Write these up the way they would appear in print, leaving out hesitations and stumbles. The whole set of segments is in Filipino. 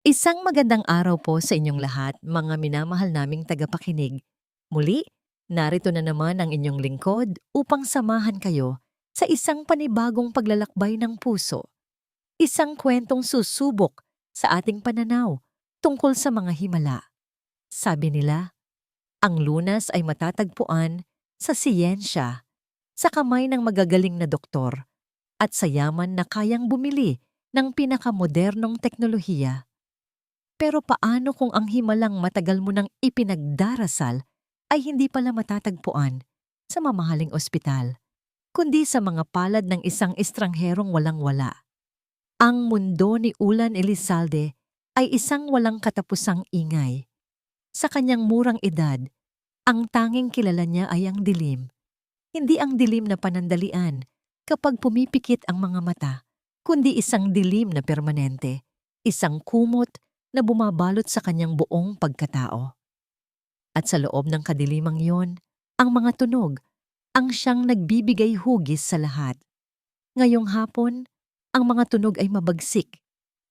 Isang magandang araw po sa inyong lahat, mga minamahal naming tagapakinig. Muli, narito na naman ang inyong lingkod upang samahan kayo sa isang panibagong paglalakbay ng puso. Isang kwentong susubok sa ating pananaw tungkol sa mga himala. Sabi nila, ang lunas ay matatagpuan sa siyensya, sa kamay ng magagaling na doktor, at sa yaman na kayang bumili ng pinakamodernong teknolohiya. Pero paano kung ang himalang matagal mo nang ipinagdarasal ay hindi pala matatagpuan sa mamahaling ospital, kundi sa mga palad ng isang estrangherong walang-wala? Ang mundo ni Ulan Elizalde ay isang walang katapusang ingay. Sa kanyang murang edad, ang tanging kilala niya ay ang dilim. Hindi ang dilim na panandalian kapag pumipikit ang mga mata, kundi isang dilim na permanente, isang kumot na bumabalot sa kanyang buong pagkatao. At sa loob ng kadilimang yon, ang mga tunog, ang siyang nagbibigay hugis sa lahat. Ngayong hapon, ang mga tunog ay mabagsik,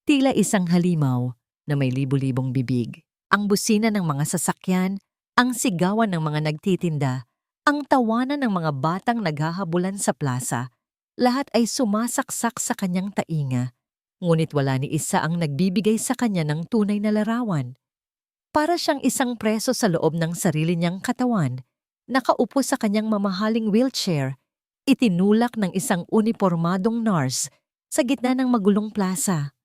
tila isang halimaw na may libu-libong bibig. Ang busina ng mga sasakyan, ang sigawan ng mga nagtitinda, ang tawanan ng mga batang naghahabulan sa plaza, lahat ay sumasaksak sa kanyang tainga. Ngunit wala ni isa ang nagbibigay sa kanya ng tunay na larawan. Para siyang isang preso sa loob ng sarili niyang katawan, nakaupo sa kanyang mamahaling wheelchair, itinulak ng isang unipormadong nurse sa gitna ng magulong plaza.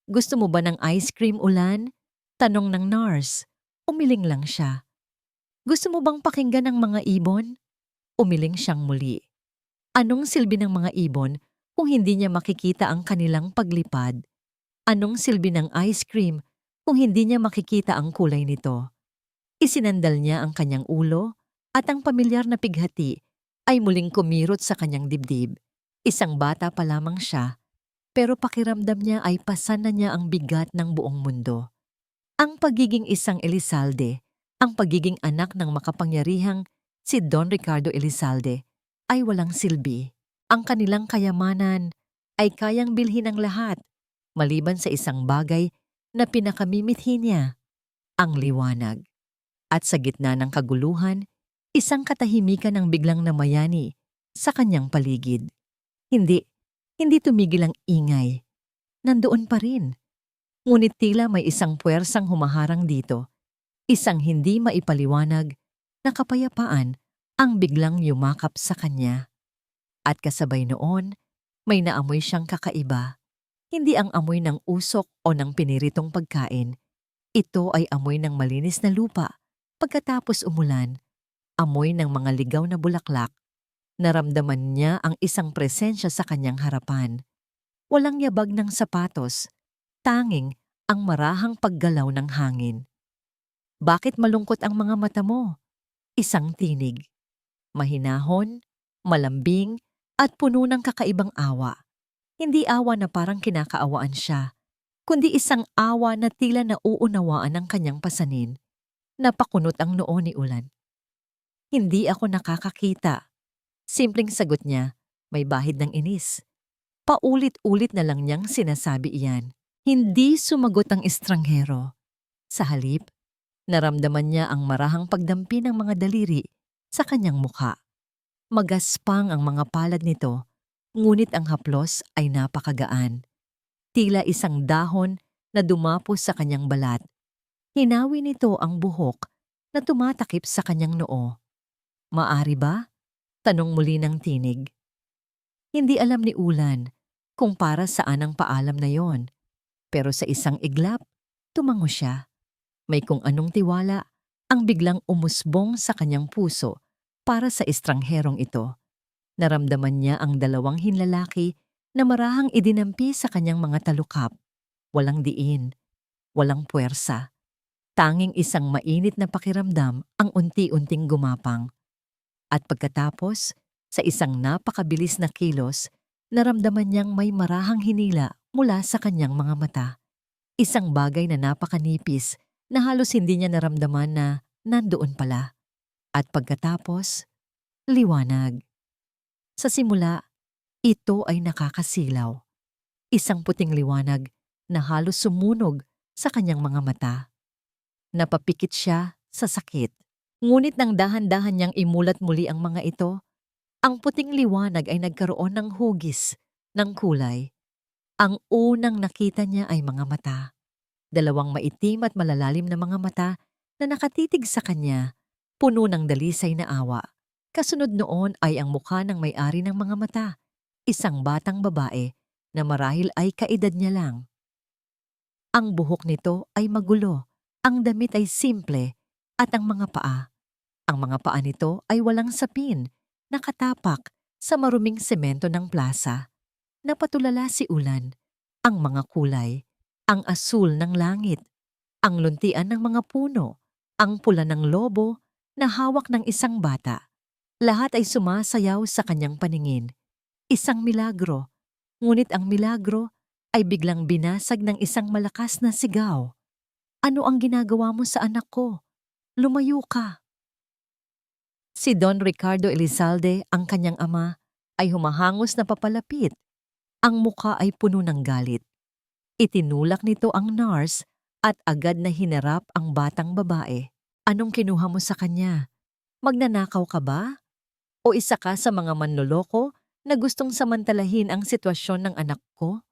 Gusto mo ba ng ice cream, Ulan? Tanong ng nurse. Umiling lang siya. Gusto mo bang pakinggan ng mga ibon? Umiling siyang muli. Anong silbi ng mga ibon kung hindi niya makikita ang kanilang paglipad? Anong silbi ng ice cream kung hindi niya makikita ang kulay nito? Isinandal niya ang kanyang ulo at ang pamilyar na pighati ay muling kumirot sa kanyang dibdib. Isang bata pa lamang siya, pero pakiramdam niya ay pasan na niya ang bigat ng buong mundo. Ang pagiging isang Elizalde, ang pagiging anak ng makapangyarihang si Don Ricardo Elizalde, ay walang silbi. Ang kanilang kayamanan ay kayang bilhin ang lahat, maliban sa isang bagay na pinakamimithi niya, ang liwanag. At sa gitna ng kaguluhan, isang katahimikan ang biglang namayani sa kanyang paligid. Hindi, hindi tumigil ang ingay. Nandoon pa rin. Ngunit tila may isang puwersang humaharang dito, isang hindi maipaliwanag na kapayapaan ang biglang yumakap sa kanya. At kasabay noon, may naamoy siyang kakaiba. Hindi ang amoy ng usok o ng piniritong pagkain. Ito ay amoy ng malinis na lupa. Pagkatapos umulan, amoy ng mga ligaw na bulaklak. Naramdaman niya ang isang presensya sa kanyang harapan. Walang yabag ng sapatos, tanging ang marahang paggalaw ng hangin. Bakit malungkot ang mga mata mo? Isang tinig. Mahinahon, malambing, at puno ng kakaibang awa. Hindi awa na parang kinakaawaan siya, kundi isang awa na tila nauunawaan ng kanyang pasanin. Napakunot ang noo ni Ulan. Hindi ako nakakakita. Simpleng sagot niya, may bahid ng inis. Paulit-ulit na lang niyang sinasabi iyan. Hindi sumagot ang estranghero. Sa halip, naramdaman niya ang marahang pagdampi ng mga daliri sa kanyang mukha. Magaspang ang mga palad nito, ngunit ang haplos ay napakagaan. Tila isang dahon na dumapos sa kanyang balat. Hinawi nito ang buhok na tumatakip sa kanyang noo. Maari ba? Tanong muli ng tinig. Hindi alam ni Ulan kung para saan ang paalam na yon. Pero sa isang iglap, tumango siya. May kung anong tiwala ang biglang umusbong sa kanyang puso para sa estrangherong ito. Naramdaman niya ang dalawang hinlalaki na marahang idinampi sa kanyang mga talukap. Walang diin, walang puwersa. Tanging isang mainit na pakiramdam ang unti-unting gumapang. At pagkatapos, sa isang napakabilis na kilos, naramdaman niyang may marahang hinila mula sa kanyang mga mata. Isang bagay na napakanipis na halos hindi niya naramdaman na nandoon pala. At pagkatapos, liwanag. Sa simula, ito ay nakakasilaw. Isang puting liwanag na halos sumunog sa kanyang mga mata. Napapikit siya sa sakit. Ngunit nang dahan-dahan niyang imulat muli ang mga ito, ang puting liwanag ay nagkaroon ng hugis ng kulay. Ang unang nakita niya ay mga mata. Dalawang maitim at malalalim na mga mata na nakatitig sa kanya, puno ng dalisay na awa. Kasunod noon ay ang mukha ng may-ari ng mga mata, isang batang babae na marahil ay kaedad niya lang. Ang buhok nito ay magulo, ang damit ay simple, at ang mga paa nito ay walang sapin, nakatapak sa maruming semento ng plaza. Napatulala si Ulan, ang mga kulay, ang asul ng langit, ang luntian ng mga puno, ang pula ng lobo na hawak ng isang bata. Lahat ay sumasayaw sa kanyang paningin. Isang milagro, ngunit ang milagro ay biglang binasag ng isang malakas na sigaw. Ano ang ginagawa mo sa anak ko? Lumayo ka! Si Don Ricardo Elizalde, ang kanyang ama, ay humahangos na papalapit. Ang muka ay puno ng galit. Itinulak nito ang nurse at agad na hinarap ang batang babae. Anong kinuha mo sa kanya? Magnanakaw ka ba? O isa ka sa mga manloloko na gustong samantalahin ang sitwasyon ng anak ko?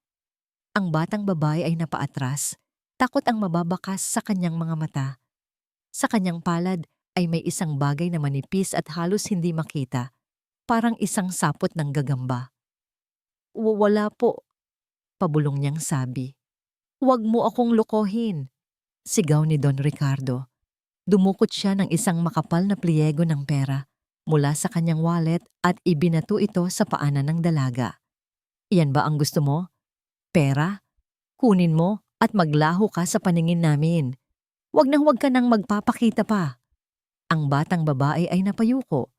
Ang batang babae ay napaatras. Takot ang mababakas sa kanyang mga mata. Sa kanyang palad ay may isang bagay na manipis at halos hindi makita. Parang isang sapot ng gagamba. Wala po, pabulong niyang sabi. Huwag mo akong lokohin, sigaw ni Don Ricardo. Dumukot siya ng isang makapal na pliego ng pera mula sa kanyang wallet at ibinato ito sa paanan ng dalaga. Iyan ba ang gusto mo? Pera? Kunin mo at maglaho ka sa paningin namin. Huwag ka nang magpapakita pa. Ang batang babae ay napayuko.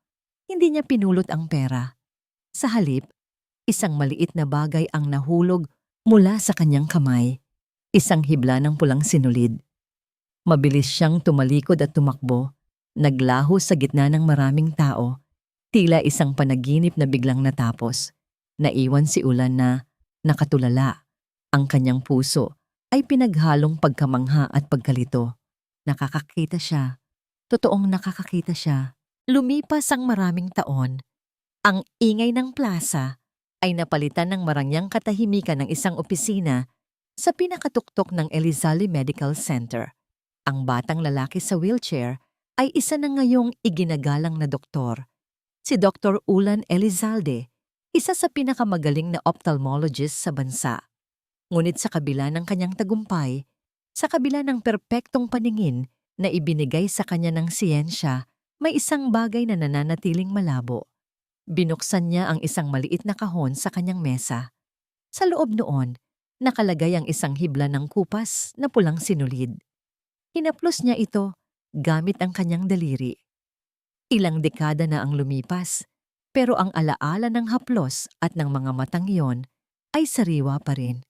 Hindi niya pinulot ang pera. Sa halip, isang maliit na bagay ang nahulog mula sa kanyang kamay. Isang hibla ng pulang sinulid. Mabilis siyang tumalikod at tumakbo. Naglaho sa gitna ng maraming tao. Tila isang panaginip na biglang natapos. Naiwan si Ulan na nakatulala. Ang kanyang puso ay pinaghalong pagkamangha at pagkalito. Nakakakita siya. Totoong nakakakita siya. Lumipas ang maraming taon. Ang ingay ng plaza ay napalitan ng marangyang katahimikan ng isang opisina sa pinakatuktok ng Elizalde Medical Center. Ang batang lalaki sa wheelchair ay isa na ngayong iginagalang na doktor. Si Dr. Ulan Elizalde, isa sa pinakamagaling na ophthalmologist sa bansa. Ngunit sa kabila ng kanyang tagumpay, sa kabila ng perpektong paningin na ibinigay sa kanya ng siyensya, may isang bagay na nananatiling malabo. Binuksan niya ang isang maliit na kahon sa kanyang mesa. Sa loob noon, nakalagay ang isang hibla ng kupas na pulang sinulid. Hinaplos niya ito gamit ang kanyang daliri. Ilang dekada na ang lumipas, pero ang alaala ng haplos at ng mga matang iyon ay sariwa pa rin.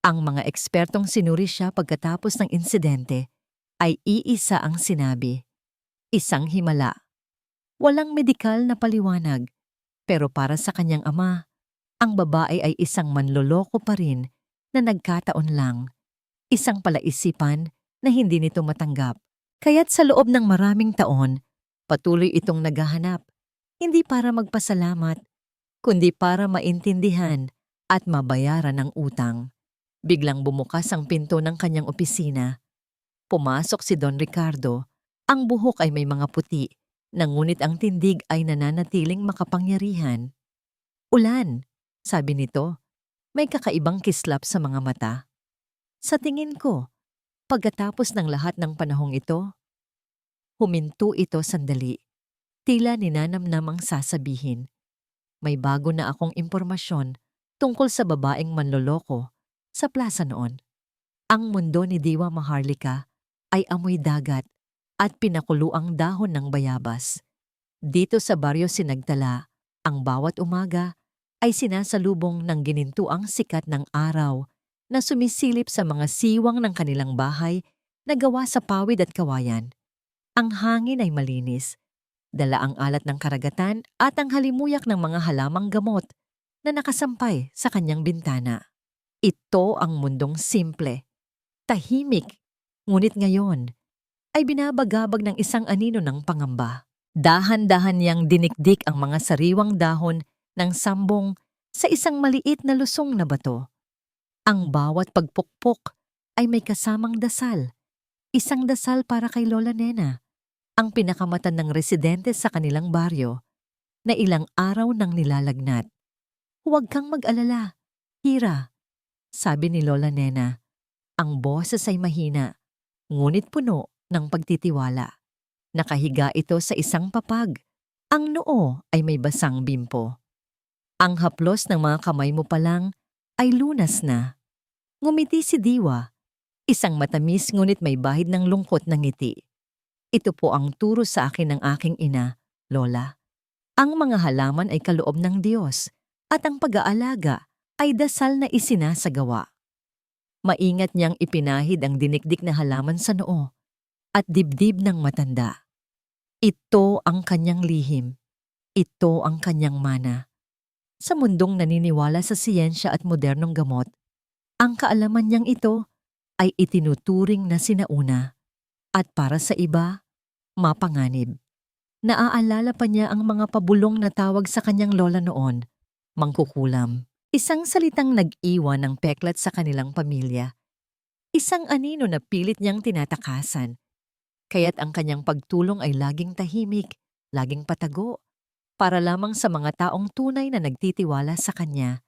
Ang mga ekspertong sinuri siya pagkatapos ng insidente ay iisa ang sinabi. Isang himala. Walang medikal na paliwanag, pero para sa kanyang ama, ang babae ay isang manloloko pa rin na nagkataon lang. Isang palaisipan na hindi nito matanggap. Kaya't sa loob ng maraming taon, patuloy itong naghahanap, hindi para magpasalamat, kundi para maintindihan at mabayaran ang utang. Biglang bumukas ang pinto ng kanyang opisina. Pumasok si Don Ricardo. Ang buhok ay may mga puti, ngunit ang tindig ay nananatiling makapangyarihan. Ulan, sabi nito, may kakaibang kislap sa mga mata. Sa tingin ko, pagkatapos ng lahat ng panahong ito, huminto ito sandali. Tila ninanamnamang sasabihin. May bago na akong impormasyon tungkol sa babaeng manloloko sa plaza noon. Ang mundo ni Diwa Maharlika ay amoy dagat at pinakuluang dahon ng bayabas. Dito sa baryo Sinagtala, ang bawat umaga ay sinasalubong ng ginintuang sikat ng araw na sumisilip sa mga siwang ng kanilang bahay na gawa sa pawid at kawayan. Ang hangin ay malinis, dala ang alat ng karagatan at ang halimuyak ng mga halamang gamot na nakasampay sa kanyang bintana. Ito ang mundong simple, Tahimik, ngunit ngayon ay binabagabag ng isang anino ng pangamba. Dahan-dahan niyang dinikdik ang mga sariwang dahon ng sambong sa isang maliit na lusong na bato. Ang bawat pagpukpok ay may kasamang dasal. Isang dasal para kay Lola Nena, ang pinakamatan ng residente sa kanilang baryo, na ilang araw nang nilalagnat. Huwag kang mag-alala, Hira, sabi ni Lola Nena. Ang boses ay mahina, ngunit puno ng pagtitiwala. Nakahiga ito sa isang papag. Ang noo ay may basang bimpo. Ang haplos ng mga kamay mo pa lang ay lunas na. Ngumiti si Diwa, isang matamis ngunit may bahid ng lungkot na ngiti. Ito po ang turo sa akin ng aking ina, Lola. Ang mga halaman ay kaloob ng Diyos at ang pag-aalaga ay dasal na isinasagawa. Maingat niyang ipinahid ang dinikdik na halaman sa noo at dibdib ng matanda. Ito ang kanyang lihim. Ito ang kanyang mana. Sa mundong naniniwala sa siyensya at modernong gamot, ang kaalaman niyang ito ay itinuturing na sinauna at para sa iba, mapanganib. Naaalala pa niya ang mga pabulong na tawag sa kanyang lola noon, mangkukulam. Isang salitang nag-iwan ng peklat sa kanilang pamilya. Isang anino na pilit niyang tinatakasan. Kaya't ang kanyang pagtulong ay laging tahimik, laging patago, para lamang sa mga taong tunay na nagtitiwala sa kanya.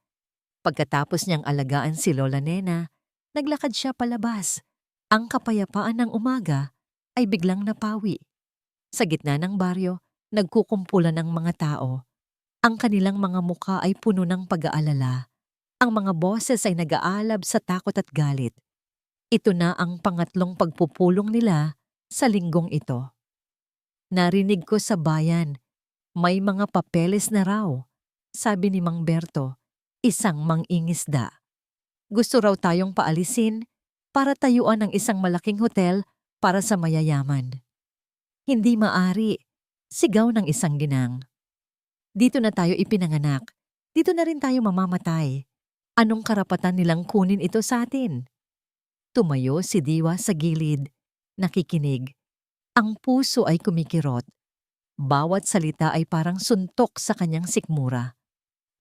Pagkatapos niyang alagaan si Lola Nena, naglakad siya palabas. Ang kapayapaan ng umaga ay biglang napawi. Sa gitna ng baryo, nagkukumpulan ng mga tao. Ang kanilang mga muka ay puno ng pag-aalala. Ang mga boses ay nag-aalab sa takot at galit. Ito na ang pangatlong pagpupulong nila sa linggong ito. Narinig ko sa bayan, may mga papeles na raw, sabi ni Mang Berto, isang mangingisda. Gusto raw tayong paalisin para tayuan ng isang malaking hotel para sa mayayaman. Hindi maari, sigaw ng isang ginang. Dito na tayo ipinanganak, dito na rin tayo mamamatay. Anong karapatan nilang kunin ito sa atin? Tumayo si Diwa sa gilid, nakikinig. Ang puso ay kumikirot. Bawat salita ay parang suntok sa kanyang sikmura.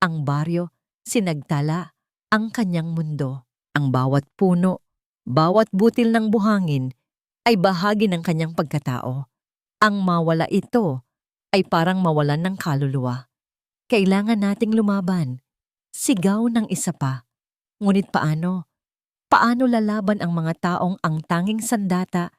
Ang baryo, sinagtala, ang kanyang mundo. Ang bawat puno, bawat butil ng buhangin ay bahagi ng kanyang pagkatao. Ang mawala ito ay parang mawalan ng kaluluwa. Kailangan nating lumaban. Sigaw ng isa pa. Ngunit paano? Paano lalaban ang mga taong ang tanging sandata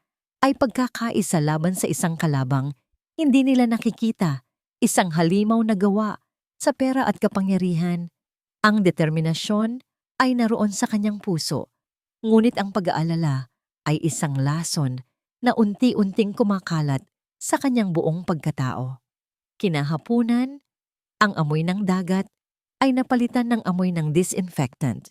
ay pagkakaisa laban sa isang kalabang hindi nila nakikita, isang halimaw na gawa sa pera at kapangyarihan? Ang determinasyon ay naroon sa kanyang puso, ngunit ang pag-aalala ay isang lason na unti-unting kumakalat sa kanyang buong pagkatao. Kinahapunan, ang amoy ng dagat ay napalitan ng amoy ng disinfectant.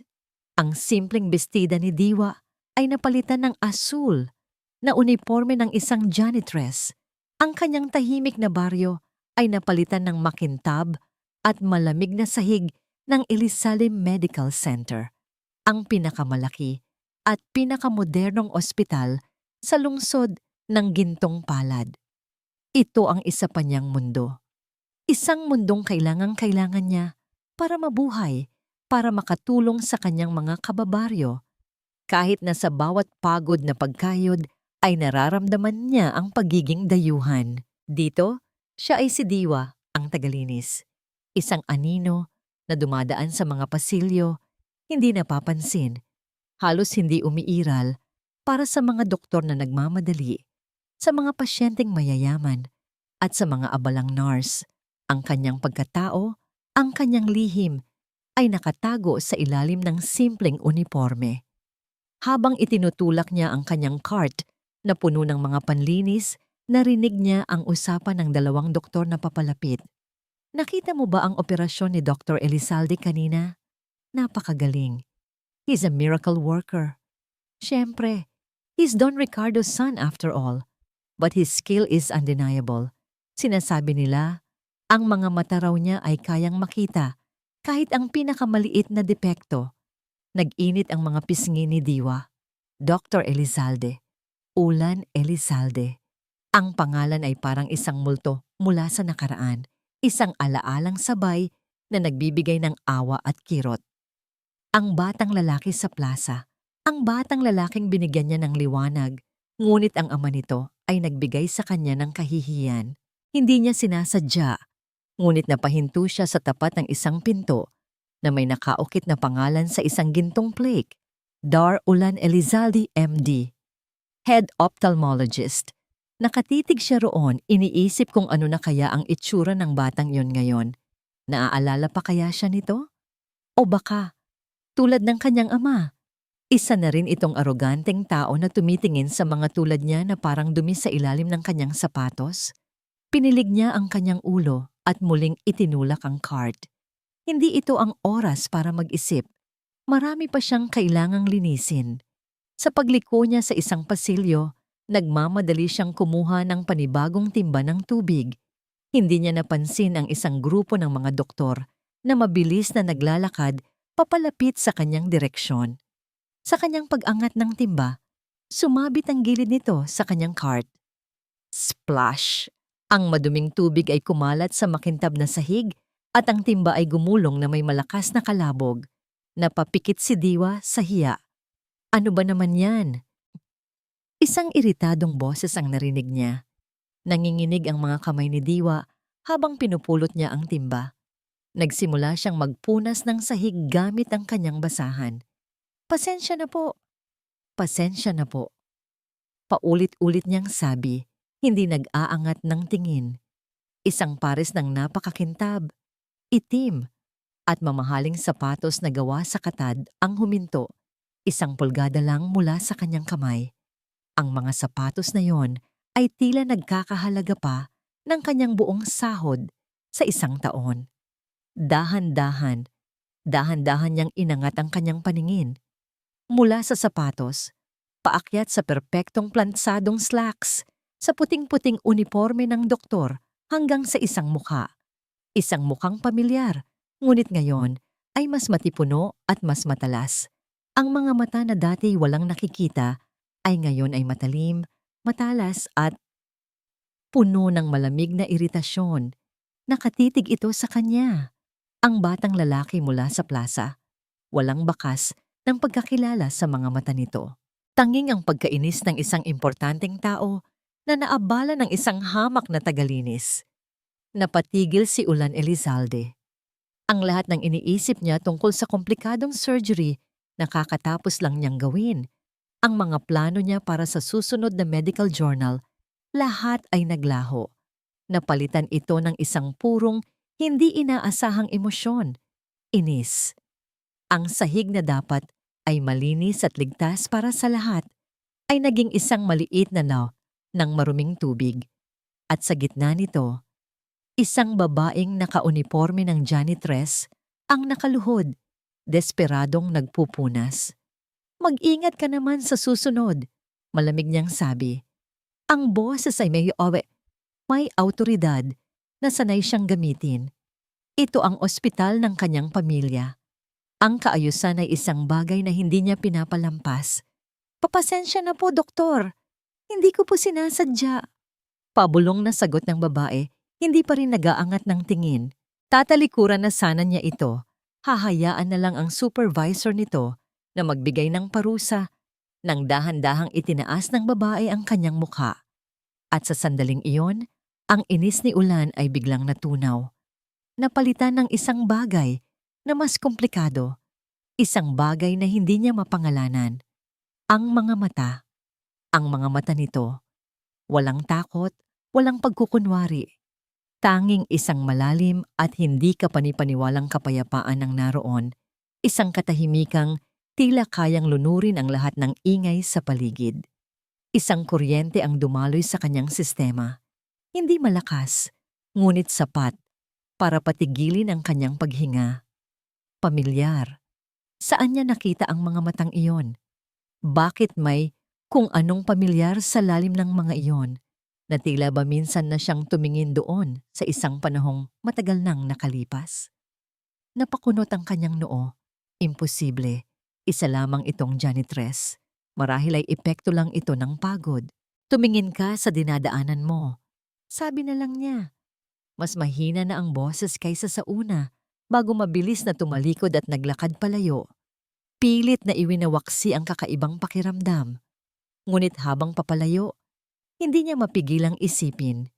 Ang simpleng bestida ni Diwa ay napalitan ng asul na uniforme ng isang janitress. Ang kanyang tahimik na baryo ay napalitan ng makintab at malamig na sahig ng Elisalim Medical Center, ang pinakamalaki at pinakamodernong ospital sa lungsod ng Gintong Palad. Ito ang isa pa niyang mundo. Isang mundong kailangang-kailangan niya para mabuhay, para makatulong sa kanyang mga kababaryo. Kahit na sa bawat pagod na pagkayod ay nararamdaman niya ang pagiging dayuhan. Dito, siya ay si Diwa, ang tagalinis. Isang anino na dumadaan sa mga pasilyo, hindi napapansin, halos hindi umiiral para sa mga doktor na nagmamadali, sa mga pasyenteng mayayaman, at sa mga abalang nurse. Ang kanyang pagkatao, ang kanyang lihim, ay nakatago sa ilalim ng simpleng uniforme. Habang itinutulak niya ang kanyang cart na puno ng mga panlinis, narinig niya ang usapan ng dalawang doktor na papalapit. Nakita mo ba ang operasyon ni Dr. Elizalde kanina? Napakagaling. He's a miracle worker. Siyempre, he's Don Ricardo's son after all. But his skill is undeniable. Sinasabi nila, ang mga mata raw niya ay kayang makita kahit ang pinakamaliit na depekto. Nag-init ang mga pisngi ni Diwa. Dr. Elizalde. Ulan Elizalde. Ang pangalan ay parang isang multo mula sa nakaraan, isang alaalang sabay na nagbibigay ng awa at kirot. Ang batang lalaki sa plaza. Ang batang lalaking binigyan niya ng liwanag, ngunit ang ama nito ay nagbigay sa kanya ng kahihiyan. Hindi niya sinasadya, ngunit napahinto siya sa tapat ng isang pinto na may nakaukit na pangalan sa isang gintong plaque. Dar Ulan Elizalde, MD. Head Ophthalmologist. Nakatitig siya roon, iniisip kung ano na kaya ang itsura ng batang yon ngayon. Naaalala pa kaya siya nito? O baka, tulad ng kanyang ama, isa na rin itong aroganteng tao na tumitingin sa mga tulad niya na parang dumi sa ilalim ng kanyang sapatos? Pinilig niya ang kanyang ulo at muling itinulak ang cart. Hindi ito ang oras para mag-isip. Marami pa siyang kailangang linisin. Sa pagliko niya sa isang pasilyo, nagmamadali siyang kumuha ng panibagong timba ng tubig. Hindi niya napansin ang isang grupo ng mga doktor na mabilis na naglalakad papalapit sa kanyang direksyon. Sa kanyang pag-angat ng timba, sumabit ang gilid nito sa kanyang cart. Splash! Ang maduming tubig ay kumalat sa makintab na sahig at ang timba ay gumulong na may malakas na kalabog. Napapikit si Diwa sa hiya. Ano ba naman yan? Isang iritadong boses ang narinig niya. Nanginginig ang mga kamay ni Diwa habang pinupulot niya ang timba. Nagsimula siyang magpunas ng sahig gamit ang kanyang basahan. Pasensya na po. Pasensya na po. Paulit-ulit niyang sabi, hindi nag-aangat ng tingin. Isang pares ng napakakintab, itim, at mamahaling sapatos na gawa sa katad ang huminto, 1 pulgada lang mula sa kanyang kamay. Ang mga sapatos na yon ay tila nagkakahalaga pa ng kanyang buong sahod sa 1 taon. Dahan-dahan niyang inangat ang kanyang paningin. Mula sa sapatos, paakyat sa perpektong plantsadong slacks, sa puting-puting uniforme ng doktor hanggang sa isang mukha. Isang mukhang pamilyar, ngunit ngayon ay mas matipuno at mas matalas. Ang mga mata na dati walang nakikita ay ngayon ay matalim, matalas at puno ng malamig na iritasyon. Nakatitig ito sa kanya. Ang batang lalaki mula sa plaza. Walang bakas ng pagkakilala sa mga mata nito. Tanging ang pagkainis ng isang importanteng tao na naabala ng isang hamak na tagalinis. Napatigil si Ulan Elizalde. Ang lahat ng iniisip niya tungkol sa komplikadong surgery na kakatapos lang niyang gawin. Ang mga plano niya para sa susunod na medical journal, lahat ay naglaho. Napalitan ito ng isang purong hindi inaasahang emosyon. Inis. Ang sahig na dapat ay malinis at ligtas para sa lahat ay naging isang maliit na ng maruming tubig. At sa gitna nito, isang babaeng nakauniforme ng janitress ang nakaluhod, desperadong nagpupunas. Mag-ingat ka naman sa susunod, malamig niyang sabi. Ang boses ay may autoridad na sanay siyang gamitin. Ito ang ospital ng kanyang pamilya. Ang kaayusan ay isang bagay na hindi niya pinapalampas. Papasensya na po, doktor. Hindi ko po sinasadya. Pabulong na sagot ng babae, hindi pa rin nag-aangat ng tingin. Tatalikuran na sana niya ito. Hahayaan na lang ang supervisor nito na magbigay ng parusa. Nang dahan-dahang itinaas ng babae ang kanyang mukha. At sa sandaling iyon, ang inis ni Ulan ay biglang natunaw. Napalitan ng isang bagay na mas komplikado. Isang bagay na hindi niya mapangalanan. Ang mga mata. Ang mga mata nito. Walang takot, walang pagkukunwari. Tanging isang malalim at hindi kapanipaniwalang kapayapaan ang naroon. Isang katahimikang tila kayang lunurin ang lahat ng ingay sa paligid. Isang kuryente ang dumaloy sa kanyang sistema. Hindi malakas, ngunit sapat para patigilin ang kanyang paghinga. Pamilyar. Saan niya nakita ang mga matang iyon? Bakit may kung anong pamilyar sa lalim ng mga iyon na tila ba minsan na siyang tumingin doon sa isang panahong matagal nang nakalipas? Napakunot ang kanyang noo. Imposible. Isa lamang itong janitress. Marahil ay epekto lang ito ng pagod. Tumingin ka sa dinadaanan mo. Sabi na lang niya. Mas mahina na ang boses kaysa sa una, bago mabilis na tumalikod at naglakad palayo. Pilit na iwinawaksi ang kakaibang pakiramdam. Ngunit habang papalayo, hindi niya mapigilang isipin.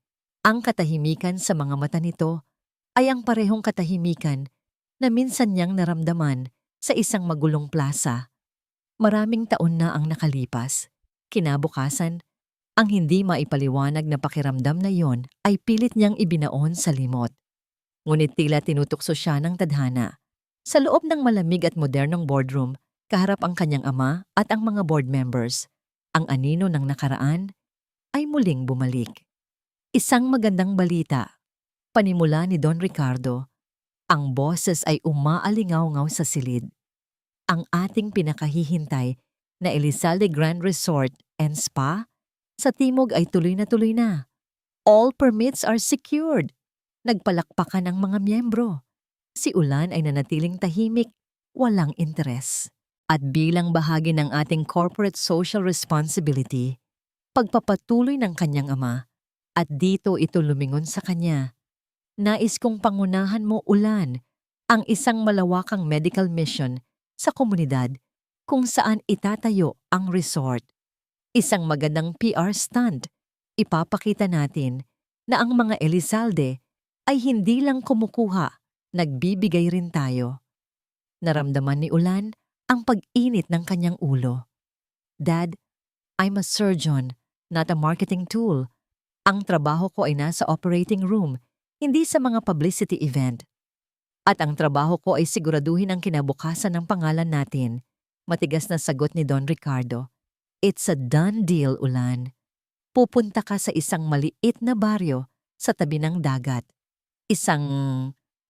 Ang katahimikan sa mga mata nito ay ang parehong katahimikan na minsan niyang naramdaman sa isang magulong plaza. Maraming taon na ang nakalipas. Kinabukasan, ang hindi maipaliwanag na pakiramdam na iyon ay pilit niyang ibinaon sa limot. Ngunit tila tinutukso siya ng tadhana. Sa loob ng malamig at modernong boardroom, kaharap ang kanyang ama at ang mga board members. Ang anino ng nakaraan ay muling bumalik. Isang magandang balita. Panimula ni Don Ricardo. Ang boses ay umaalingaw-ngaw sa silid. Ang ating pinakahihintay na Elizalde Grand Resort and Spa sa timog ay tuloy na. All permits are secured. Nagpalakpakan ang mga miyembro. Si Ulan ay nanatiling tahimik, walang interes. At bilang bahagi ng ating corporate social responsibility, pagpapatuloy ng kanyang ama, at dito ito lumingon sa kanya. Nais kong pangunahan mo, Ulan, ang isang malawakang medical mission sa komunidad kung saan itatayo ang resort. Isang magandang PR stunt. Ipapakita natin na ang mga Elizalde ay hindi lang kumukuha, nagbibigay rin tayo. Naramdaman ni Ulan ang pag-init ng kanyang ulo. Dad, I'm a surgeon, not a marketing tool. Ang trabaho ko ay nasa operating room, hindi sa mga publicity event. At ang trabaho ko ay siguraduhin ang kinabukasan ng pangalan natin. Matigas na sagot ni Don Ricardo. It's a done deal, Ulan. Pupunta ka sa isang maliit na baryo sa tabi ng dagat. Isang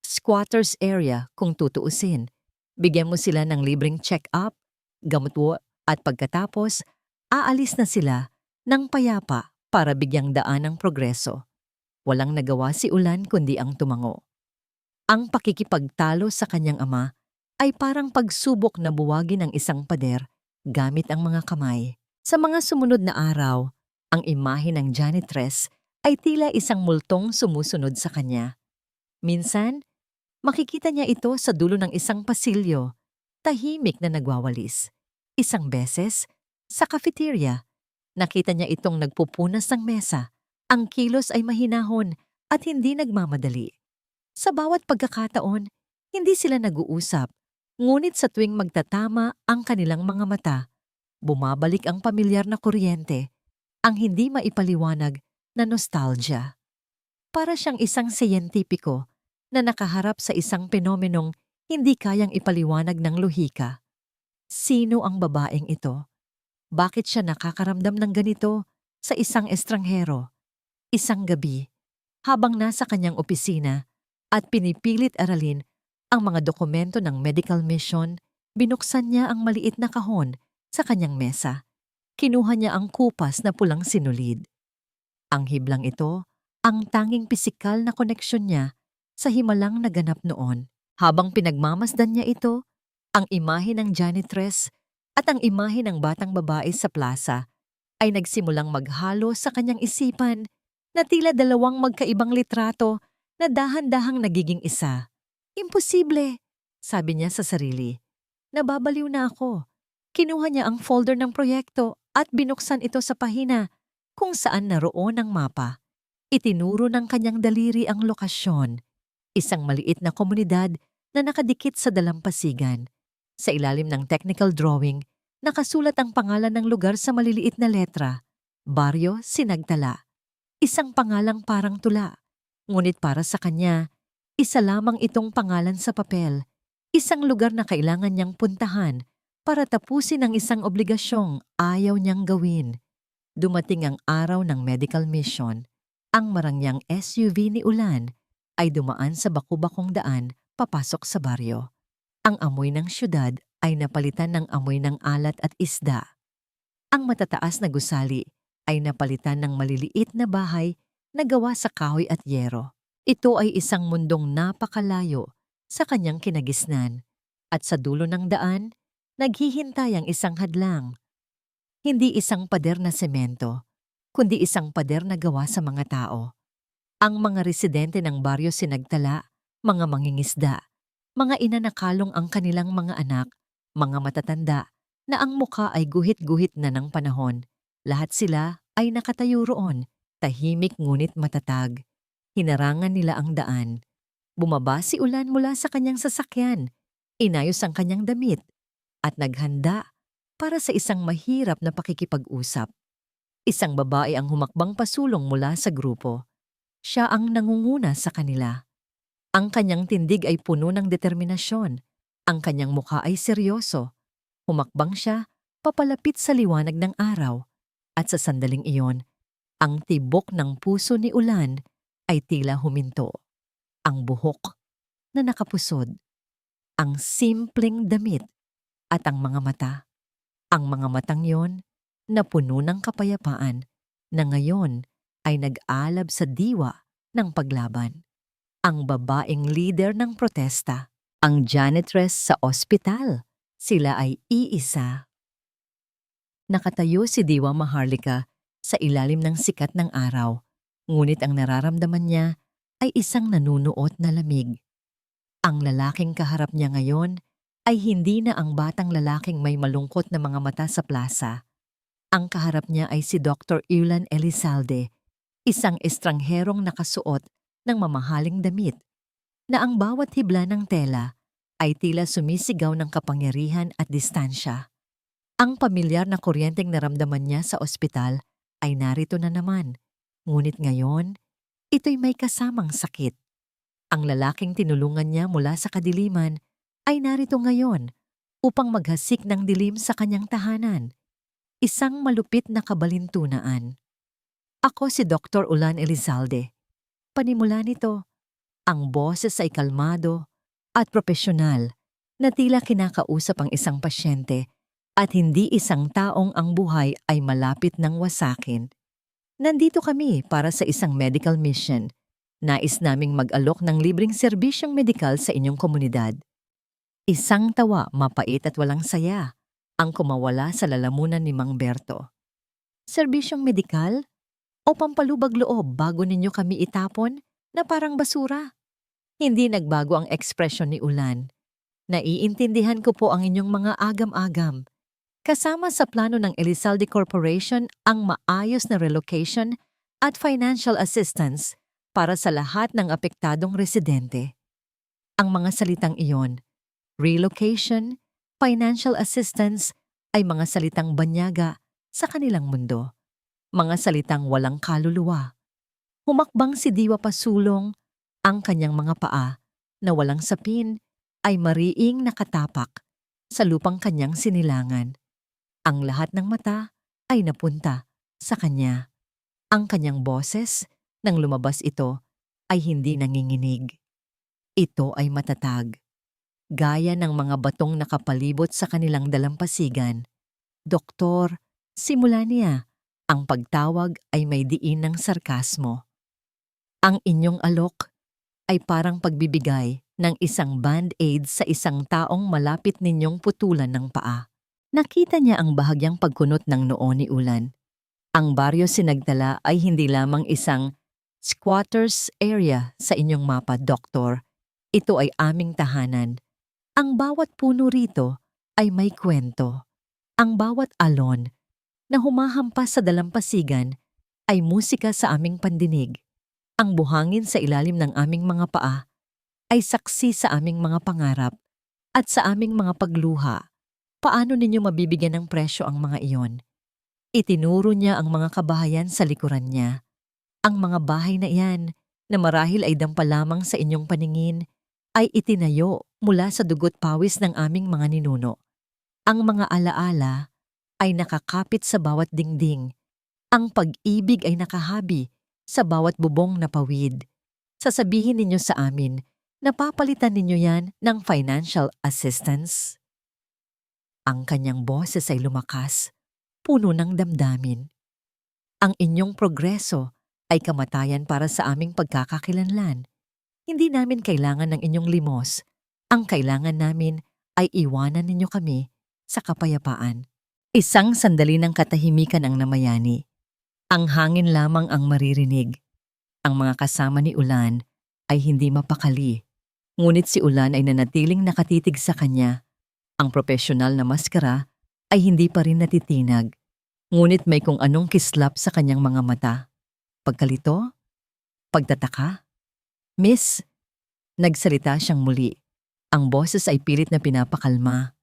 squatters area kung tutuusin. Bigyan mo sila ng libreng check-up, gamot at pagkatapos, aalis na sila ng payapa para bigyang daan ng progreso. Walang nagawa si Ulan kundi ang tumango. Ang pakikipagtalo sa kanyang ama ay parang pagsubok na buwagin ng isang pader gamit ang mga kamay. Sa mga sumunod na araw, ang imahe ng janitress ay tila isang multong sumusunod sa kanya. Minsan, makikita niya ito sa dulo ng isang pasilyo, tahimik na nagwawalis. Isang beses, sa cafeteria, nakita niya itong nagpupunas ng mesa. Ang kilos ay mahinahon at hindi nagmamadali. Sa bawat pagkakataon, hindi sila nag-uusap, ngunit sa tuwing magtatama ang kanilang mga mata, bumabalik ang pamilyar na kuryente, ang hindi maipaliwanag na nostalgia. Para siyang isang siyentipiko na nakaharap sa isang penomenong hindi kayang ipaliwanag ng lohika. Sino ang babaeng ito? Bakit siya nakakaramdam ng ganito sa isang estranghero? Isang gabi, habang nasa kanyang opisina at pinipilit aralin ang mga dokumento ng medical mission, binuksan niya ang maliit na kahon sa kanyang mesa. Kinuha niya ang kupas na pulang sinulid. Ang hiblang ito, ang tanging pisikal na koneksyon niya sa himalang naganap noon. Habang pinagmamasdan niya ito, ang imahe ng janitress at ang imahe ng batang babae sa plaza ay nagsimulang maghalo sa kanyang isipan na tila dalawang magkaibang litrato na dahan-dahang nagiging isa. Imposible, sabi niya sa sarili. Nababaliw na ako. Kinuha niya ang folder ng proyekto at binuksan ito sa pahina kung saan naroon ang mapa. Itinuro ng kanyang daliri ang lokasyon. Isang maliit na komunidad na nakadikit sa dalampasigan. Sa ilalim ng technical drawing, nakasulat ang pangalan ng lugar sa maliliit na letra. Baryo Sinagtala. Isang pangalang parang tula. Ngunit para sa kanya, isa lamang itong pangalan sa papel. Isang lugar na kailangan niyang puntahan para tapusin ang isang obligasyong ayaw niyang gawin. Dumating ang araw ng medical mission. Ang marangyang SUV ni Ulan ay dumaan sa baku-bakong daan papasok sa baryo. Ang amoy ng syudad ay napalitan ng amoy ng alat at isda. Ang matataas na gusali ay napalitan ng maliliit na bahay na gawa sa kahoy at yero. Ito ay isang mundong napakalayo sa kanyang kinagisnan. At sa dulo ng daan, naghihintay ang isang hadlang. Hindi isang pader na semento, kundi isang pader na gawa sa mga tao. Ang mga residente ng baryo sinagtala, mga mangingisda, mga ina na kalong ang kanilang mga anak, mga matatanda, na ang muka ay guhit-guhit na ng panahon. Lahat sila ay nakatayo roon, tahimik ngunit matatag. Hinarangan nila ang daan. Bumaba si Ulan mula sa kanyang sasakyan, inayos ang kanyang damit, at naghanda para sa isang mahirap na pakikipag-usap. Isang babae ang humakbang pasulong mula sa grupo. Siya ang nangunguna sa kanila. Ang kanyang tindig ay puno ng determinasyon. Ang kanyang mukha ay seryoso. Humakbang siya papalapit sa liwanag ng araw. At sa sandaling iyon, ang tibok ng puso ni Ulan ay tila huminto. Ang buhok na nakapusod, ang simpleng damit at ang mga mata. Ang mga matang yon na puno ng kapayapaan na ngayon ay nag-alab sa diwa ng paglaban. Ang babaeng leader ng protesta, ang janitress sa ospital. Sila ay iisa. Nakatayo si Diwa Maharlika sa ilalim ng sikat ng araw, ngunit ang nararamdaman niya ay isang nanunuot na lamig. Ang lalaking kaharap niya ngayon ay hindi na ang batang lalaking may malungkot na mga mata sa plaza. Ang kaharap niya ay si Dr. Ulan Elizalde, isang estrangherong nakasuot ng mamahaling damit, na ang bawat hibla ng tela ay tila sumisigaw ng kapangyarihan at distansya. Ang pamilyar na kuryenteng naramdaman niya sa ospital ay narito na naman, ngunit ngayon, ito'y may kasamang sakit. Ang lalaking tinulungan niya mula sa kadiliman ay narito ngayon upang maghasik ng dilim sa kanyang tahanan. Isang malupit na kabalintunaan. Ako si Dr. Ulan Elizalde. Panimula nito, ang boses ay kalmado at propesyonal na tila kinakausap ang isang pasyente at hindi isang taong ang buhay ay malapit ng wasakin. Nandito kami para sa isang medical mission. Nais naming mag-alok ng libreng serbisyong medikal sa inyong komunidad. Isang tawa, mapait at walang saya, ang kumawala sa lalamunan ni Mang Berto. Serbisyong medikal? O pampalubag loob bago ninyo kami itapon na parang basura? Hindi nagbago ang ekspresyon ni Ulan. Naiintindihan ko po ang inyong mga agam-agam. Kasama sa plano ng Elizalde Corporation ang maayos na relocation at financial assistance para sa lahat ng apektadong residente. Ang mga salitang iyon, relocation, financial assistance, ay mga salitang banyaga sa kanilang mundo. Mga salitang walang kaluluwa. Humakbang si Diwa pasulong, ang kanyang mga paa na walang sapin ay mariing nakatapak sa lupang kanyang sinilangan. Ang lahat ng mata ay napunta sa kanya. Ang kanyang boses, nang lumabas ito, ay hindi nanginginig. Ito ay matatag. Gaya ng mga batong nakapalibot sa kanilang dalampasigan. Doktor, simula niya. Ang pagtawag ay may diin ng sarkasmo. Ang inyong alok ay parang pagbibigay ng isang band-aid sa isang taong malapit ninyong putulan ng paa. Nakita niya ang bahagyang pagkunot ng noo ni Ulan. Ang baryo Sinagtala ay hindi lamang isang squatters area sa inyong mapa, Doktor. Ito ay aming tahanan. Ang bawat puno rito ay may kwento. Ang bawat alon na humahampas sa dalampasigan ay musika sa aming pandinig. Ang buhangin sa ilalim ng aming mga paa ay saksi sa aming mga pangarap at sa aming mga pagluha. Paano ninyo mabibigyan ng presyo ang mga iyon? Itinuro niya ang mga kabahayan sa likuran niya. Ang mga bahay na iyan, na marahil ay dampa lamang sa inyong paningin, ay itinayo mula sa dugot pawis ng aming mga ninuno. Ang mga alaala ay nakakapit sa bawat dingding. Ang pag-ibig ay nakahabi sa bawat bubong na pawid. Sasabihin ninyo sa amin, napapalitan ninyo yan ng financial assistance? Ang kanyang boses ay lumakas, puno ng damdamin. Ang inyong progreso ay kamatayan para sa aming pagkakakilanlan. Hindi namin kailangan ng inyong limos. Ang kailangan namin ay iwanan ninyo kami sa kapayapaan. Isang sandali ng katahimikan ang namayani. Ang hangin lamang ang maririnig. Ang mga kasama ni Ulan ay hindi mapakali. Ngunit si Ulan ay nanatiling nakatitig sa kanya. Ang propesyonal na maskara ay hindi pa rin natitinag. Ngunit may kung anong kislap sa kanyang mga mata. Pagkalito? Pagtataka? Miss, nagsalita siyang muli. Ang boses ay pilit na pinapakalma.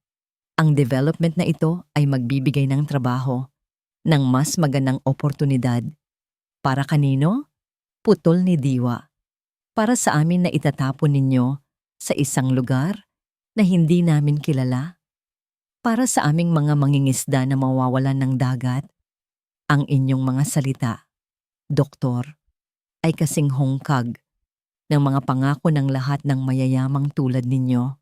Ang development na ito ay magbibigay ng trabaho, ng mas magandang oportunidad. Para kanino? Putol ni Diwa. Para sa amin na itatapon ninyo sa isang lugar na hindi namin kilala. Para sa aming mga mangingisda na mawawalan ng dagat. Ang inyong mga salita, Doktor, ay kasing hongkag ng mga pangako ng lahat ng mayayamang tulad ninyo.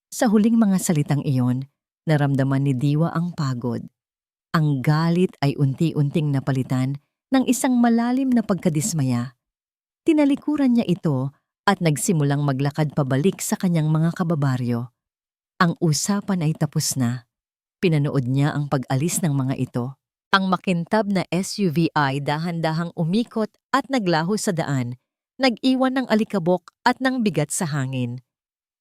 Sa huling mga salitang iyon, naramdaman ni Diwa ang pagod. Ang galit ay unti-unting napalitan ng isang malalim na pagkadismaya. Tinalikuran niya ito at nagsimulang maglakad pabalik sa kanyang mga kababaryo. Ang usapan ay tapos na. Pinanood niya ang pag-alis ng mga ito. Ang makintab na SUV ay dahan-dahang umikot at naglaho sa daan, nag-iwan ng alikabok at ng bigat sa hangin.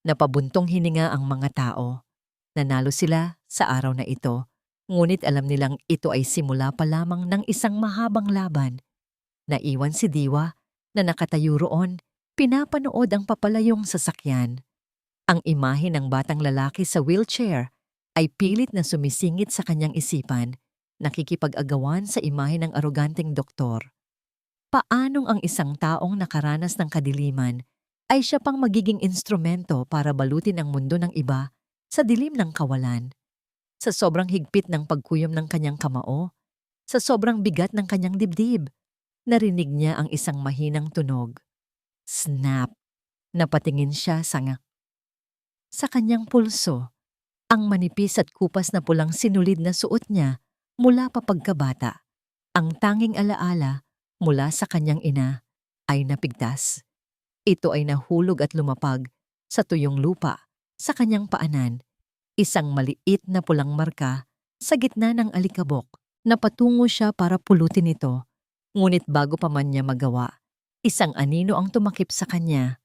Napabuntong hininga ang mga tao. Nanalo sila sa araw na ito, ngunit alam nilang ito ay simula pa lamang ng isang mahabang laban. Naiwan si Diwa na nakatayo roon, pinapanood ang papalayong sasakyan. Ang imahe ng batang lalaki sa wheelchair ay pilit na sumisingit sa kanyang isipan, nakikipag-agawan sa imahe ng aroganteng doktor. Paanong ang isang taong nakaranas ng kadiliman ay siya pang magiging instrumento para balutin ang mundo ng iba sa dilim ng kawalan? Sa sobrang higpit ng pagkuyom ng kanyang kamao, sa sobrang bigat ng kanyang dibdib, narinig niya ang isang mahinang tunog. Snap! Napatingin siya sa kanyang pulso. Ang manipis at kupas na pulang sinulid na suot niya mula pa pagkabata. Ang tanging alaala mula sa kanyang ina ay napigtas. Ito ay nahulog at lumapag sa tuyong lupa sa kanyang paanan. Isang maliit na pulang marka sa gitna ng alikabok. Napatungo siya para pulutin ito. Ngunit bago pa man niya magawa, isang anino ang tumakip sa kanya.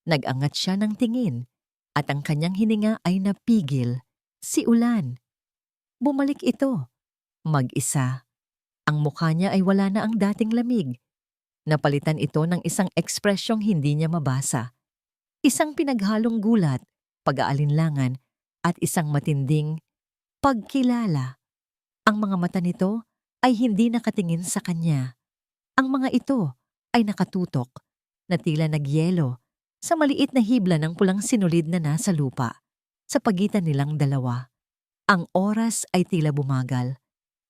Nag-angat siya ng tingin at ang kanyang hininga ay napigil. Si Ulan. Bumalik ito. Mag-isa. Ang mukha niya ay wala na ang dating lamig. Napalitan ito ng isang ekspresyong hindi niya mabasa. Isang pinaghalong gulat, pag-aalinlangan, at isang matinding pagkilala. Ang mga mata nito ay hindi nakatingin sa kanya. Ang mga ito ay nakatutok, na tila nagyelo, sa maliit na hibla ng pulang sinulid na nasa lupa, sa pagitan nilang dalawa. Ang oras ay tila bumagal.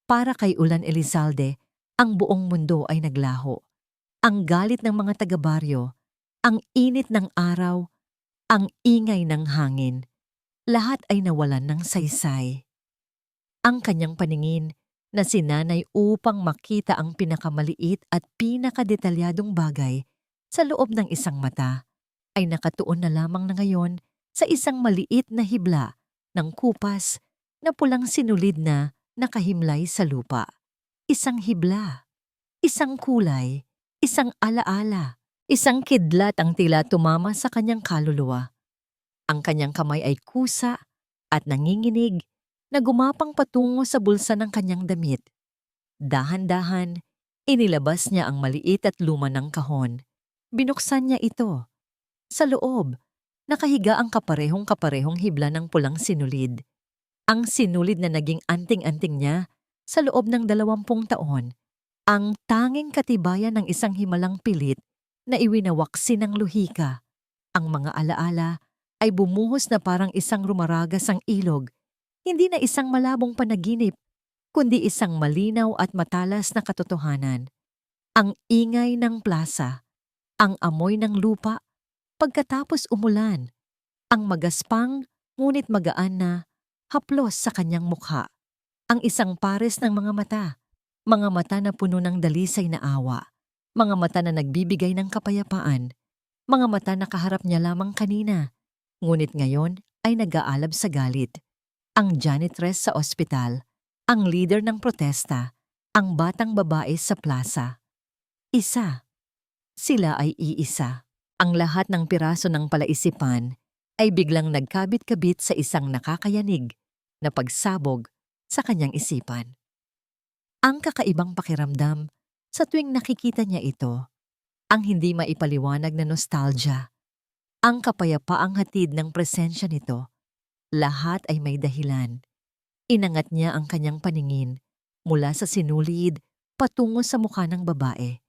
Para kay Ulan Elizalde, ang buong mundo ay naglaho. Ang galit ng mga taga-baryo, ang init ng araw, ang ingay ng hangin, lahat ay nawalan ng saysay. Ang kanyang paningin na sinanay upang makita ang pinakamaliit at pinakadetalyadong bagay sa loob ng isang mata ay nakatuon na lamang na ngayon sa isang maliit na hibla ng kupas na pulang sinulid na nakahimlay sa lupa. Isang hibla, isang kulay, isang alaala, isang kidlat ang tila tumama sa kanyang kaluluwa. Ang kanyang kamay ay kusa at nanginginig na gumapang patungo sa bulsa ng kanyang damit. Dahan-dahan, inilabas niya ang maliit at luma ng kahon. Binuksan niya ito. Sa loob, nakahiga ang kaparehong-kaparehong hibla ng pulang sinulid. Ang sinulid na naging anting-anting niya sa loob ng 20 taon. Ang tanging katibayan ng isang himalang pilit na iwinawaksi ng luhika. Ang mga alaala ay bumuhos na parang isang rumaragas ang ilog, hindi na isang malabong panaginip, kundi isang malinaw at matalas na katotohanan. Ang ingay ng plaza, ang amoy ng lupa, pagkatapos umulan, ang magaspang ngunit magaan na haplos sa kanyang mukha, ang isang pares ng mga mata na puno ng dalisay na awa, mga mata na nagbibigay ng kapayapaan, mga mata na kaharap niya lamang kanina, ngunit ngayon ay nag-aalab sa galit. Ang janitress sa ospital, Ang leader ng protesta, ang batang babae sa plaza. Isa. Sila ay iisa. Ang lahat ng piraso ng palaisipan ay biglang nagkabit-kabit sa isang nakakayanig na pagsabog sa kanyang isipan. Ang kakaibang pakiramdam sa tuwing nakikita niya ito, ang hindi maipaliwanag na nostalgia, ang kapayapaang hatid ng presensya nito, lahat ay may dahilan. Inangat niya ang kanyang paningin mula sa sinulid patungo sa mukha ng babae.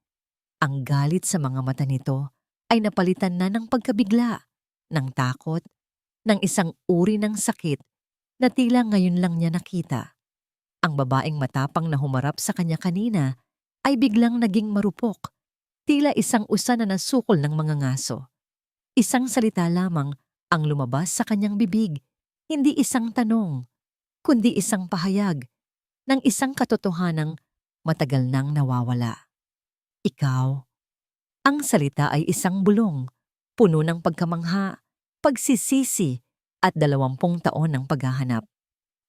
Ang galit sa mga mata nito ay napalitan na ng pagkabigla, ng takot, ng isang uri ng sakit na tila ngayon lang niya nakita. Ang babaeng matapang na humarap sa kanya kanina ay biglang naging marupok, tila isang usa na nasukol ng mga ngaso. Isang salita lamang ang lumabas sa kanyang bibig, hindi isang tanong, kundi isang pahayag ng isang katotohanang matagal nang nawawala. Ikaw. Ang salita ay isang bulong, puno ng pagkamangha, pagsisisi at 20 taon ng paghahanap.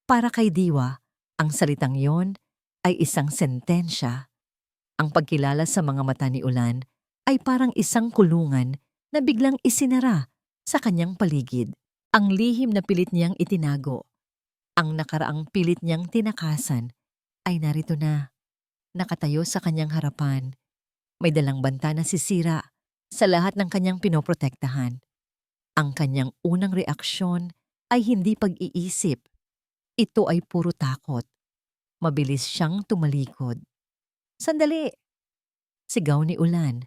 Para kay Diwa, ang salitang yon ay isang sentensya. Ang pagkilala sa mga mata ni Ulan ay parang isang kulungan na biglang isinara sa kanyang paligid. Ang lihim na pilit niyang itinago, ang nakaraang pilit niyang tinakasan, ay narito na, nakatayo sa kanyang harapan. May dalang banta na sisira sa lahat ng kanyang pinoprotektahan. Ang kanyang unang reaksyon ay hindi pag-iisip. Ito ay puro takot. Mabilis siyang tumalikod. Sandali! Sigaw ni Ulan.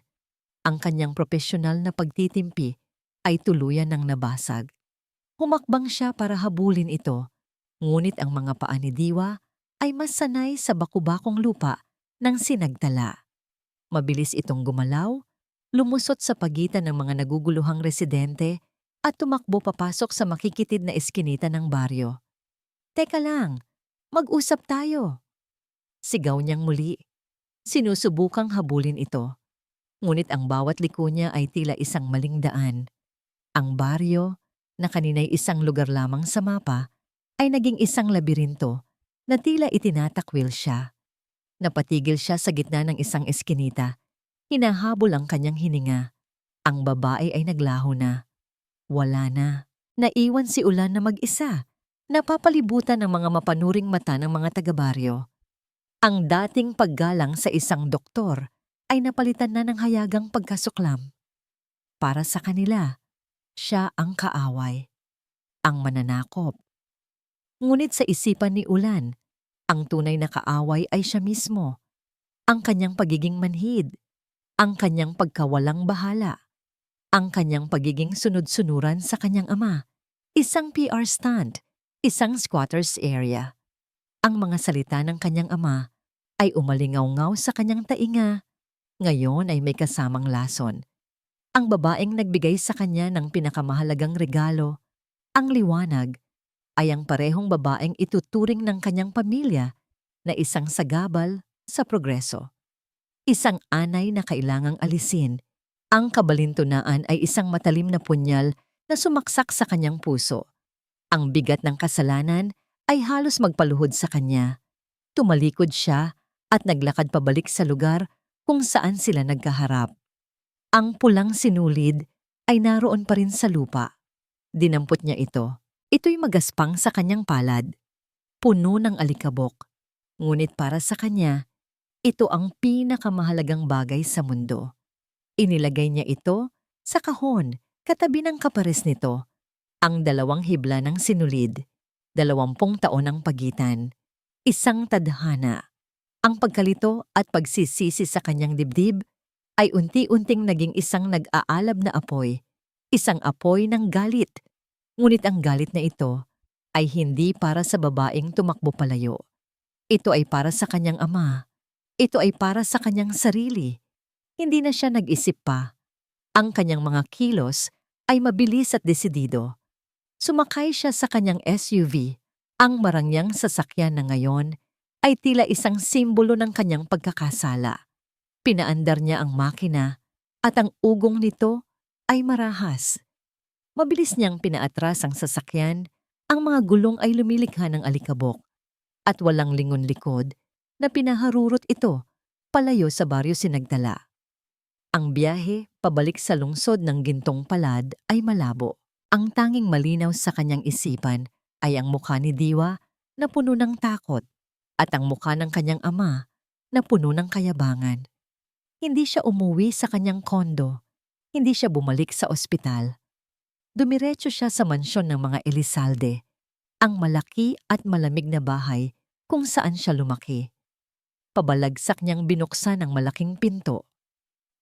Ang kanyang profesional na pagtitimpi ay tuluyan ng nabasag. Humakbang siya para habulin ito, ngunit ang mga paa ni Diwa ay mas sanay sa bakubakong lupa ng sinagtala. Mabilis itong gumalaw, lumusot sa pagitan ng mga naguguluhang residente at tumakbo papasok sa makikitid na eskinita ng baryo. Teka lang, mag-usap tayo. Sigaw niyang muli. Sinusubukang habulin ito. Ngunit ang bawat liko niya ay tila isang maling daan. Ang baryo, na kanina'y isang lugar lamang sa mapa, ay naging isang labirinto na tila itinatakwil siya. Napatigil siya sa gitna ng isang eskinita. Hinahabol ang kanyang hininga. Ang babae ay naglaho na. Wala na. Naiwan si Ulan na mag-isa. Napapalibutan ng mga mapanuring mata ng mga taga-baryo. Ang dating paggalang sa isang doktor ay napalitan na ng hayagang pagkasuklam. Para sa kanila, siya ang kaaway, ang mananakop. Ngunit sa isipan ni Ulan, ang tunay na kaaway ay siya mismo, ang kanyang pagiging manhid, ang kanyang pagkawalang bahala, ang kanyang pagiging sunod-sunuran sa kanyang ama, isang PR stunt, isang squatters area. Ang mga salita ng kanyang ama ay umalingaw-ngaw sa kanyang tainga, ngayon ay may kasamang lason. Ang babaeng nagbigay sa kanya ng pinakamahalagang regalo, ang liwanag, ay ang parehong babaeng ituturing ng kanyang pamilya na isang sagabal sa progreso. Isang anay na kailangang alisin. Ang kabalintunaan ay isang matalim na punyal na sumaksak sa kanyang puso. Ang bigat ng kasalanan ay halos magpaluhod sa kanya. Tumalikod siya at naglakad pabalik sa lugar kung saan sila nagkaharap. Ang pulang sinulid ay naroon pa rin sa lupa. Dinampot niya ito. Ito'y magaspang sa kanyang palad, puno ng alikabok. Ngunit para sa kanya, ito ang pinakamahalagang bagay sa mundo. Inilagay niya ito sa kahon, katabi ng kapares nito, ang 2 hibla ng sinulid, 20 taon ang pagitan, isang tadhana. Ang pagkalito at pagsisisi sa kanyang dibdib ay unti-unting naging isang nag-aalab na apoy, isang apoy ng galit. Ngunit ang galit na ito ay hindi para sa babaeng tumakbo palayo. Ito ay para sa kanyang ama. Ito ay para sa kanyang sarili. Hindi na siya nag-isip pa. Ang kanyang mga kilos ay mabilis at desidido. Sumakay siya sa kanyang SUV. Ang marangyang sasakyan na ngayon ay tila isang simbolo ng kanyang pagkakasala. Pinaandar niya ang makina at ang ugong nito ay marahas. Mabilis niyang pinaatras ang sasakyan, ang mga gulong ay lumilikha ng alikabok. at walang lingon likod na pinaharurot ito palayo sa baryo Sinagdala. Ang biyahe pabalik sa lungsod ng Gintong Palad ay malabo. Ang tanging malinaw sa kanyang isipan ay ang mukha ni Diwa na puno ng takot at ang mukha ng kanyang ama na puno ng kayabangan. Hindi siya umuwi sa kanyang kondo, hindi siya bumalik sa ospital. Dumiretso siya sa mansyon ng mga Elizalde, ang malaki at malamig na bahay kung saan siya lumaki. Pabalagsak niyang binuksan ang malaking pinto.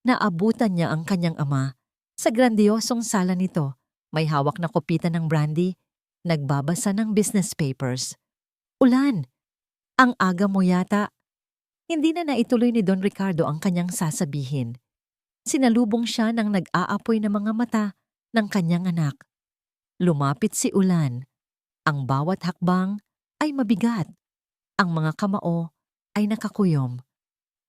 Naabutan niya ang kanyang ama sa grandiosong sala nito. May hawak na kopita ng brandy, nagbabasa ng business papers. Ulan, ang aga mo yata. Hindi na naituloy ni Don Ricardo ang kanyang sasabihin. Sinalubong siya ng nag-aapoy na mga mata ng kanyang anak. Lumapit si Ulan. Ang bawat hakbang ay mabigat. Ang mga kamao ay nakakuyom.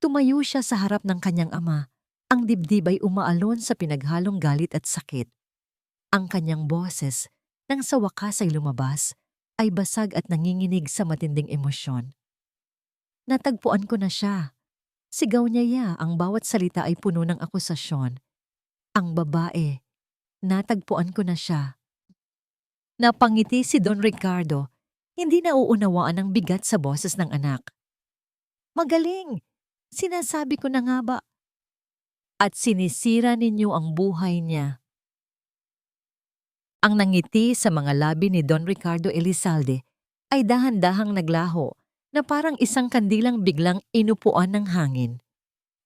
Tumayo siya sa harap ng kanyang ama. Ang dibdib ay umaalon sa pinaghalong galit at sakit. Ang kanyang boses, nang sa wakas ay lumabas, ay basag at nanginginig sa matinding emosyon. Natagpuan ko na siya. Sigaw niya ang bawat salita ay puno ng akusasyon. Ang babae, natagpuan ko na siya. Napangiti si Don Ricardo, hindi nauunawaan ang bigat sa boses ng anak. Magaling! Sinasabi ko na nga ba? At sinisira ninyo ang buhay niya. Ang nangiti sa mga labi ni Don Ricardo Elizalde ay dahan-dahang naglaho na parang isang kandilang biglang inupuan ng hangin.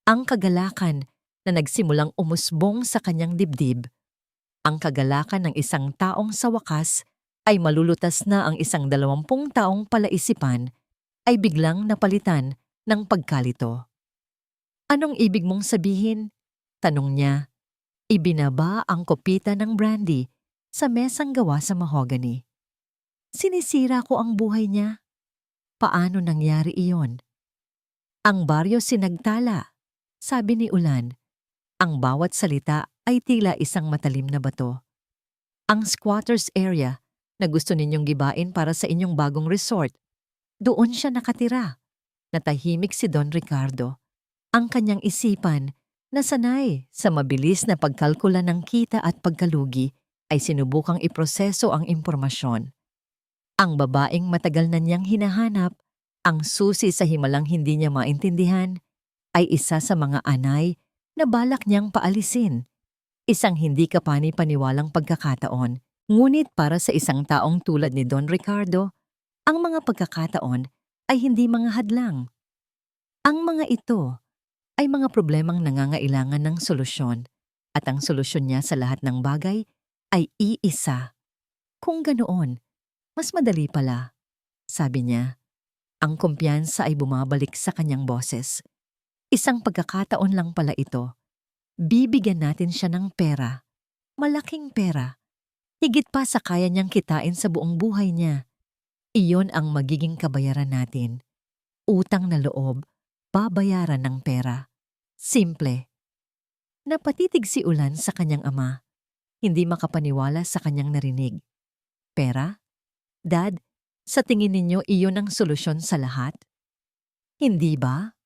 Ang kagalakan na nagsimulang umusbong sa kanyang dibdib. Ang kagalakan ng isang taong sa wakas ay malulutas na ang isang 20 taong palaisipan ay biglang napalitan ng pagkalito. Anong ibig mong sabihin? Tanong niya. Ibinaba ang kopita ng brandy sa mesang gawa sa mahogany. Sinisira ko ang buhay niya. Paano nangyari iyon? Ang baryo Sinagtala, sabi ni Ulan. Ang bawat salita ay tila isang matalim na bato. Ang squatters area na gusto ninyong gibain para sa inyong bagong resort, doon siya nakatira. Natahimik si Don Ricardo. Ang kanyang isipan, na sanay sa mabilis na pagkalkula ng kita at pagkalugi, ay sinubukang iproseso ang impormasyon. Ang babaeng matagal na niyang hinahanap, ang susi sa himalang hindi niya maintindihan, ay isa sa mga anay na balak niyang paalisin. Isang hindi kapani-paniwalang pagkakataon, ngunit para sa isang taong tulad ni Don Ricardo, ang mga pagkakataon ay hindi mga hadlang. Ang mga ito ay mga problemang nangangailangan ng solusyon at ang solusyon niya sa lahat ng bagay ay iisa. Kung ganoon, mas madali pala, sabi niya. Ang kumpiyansa ay bumabalik sa kanyang boses. Isang pagkakataon lang pala ito. Bibigyan natin siya ng pera. Malaking pera. Higit pa sa kaya niyang kitain sa buong buhay niya. Iyon ang magiging kabayaran natin. Utang na loob, babayaran ng pera. Simple. Napatitig si Ulan sa kanyang ama. Hindi makapaniwala sa kanyang narinig. Pera? Dad, sa tingin ninyo iyon ang solusyon sa lahat? Hindi ba?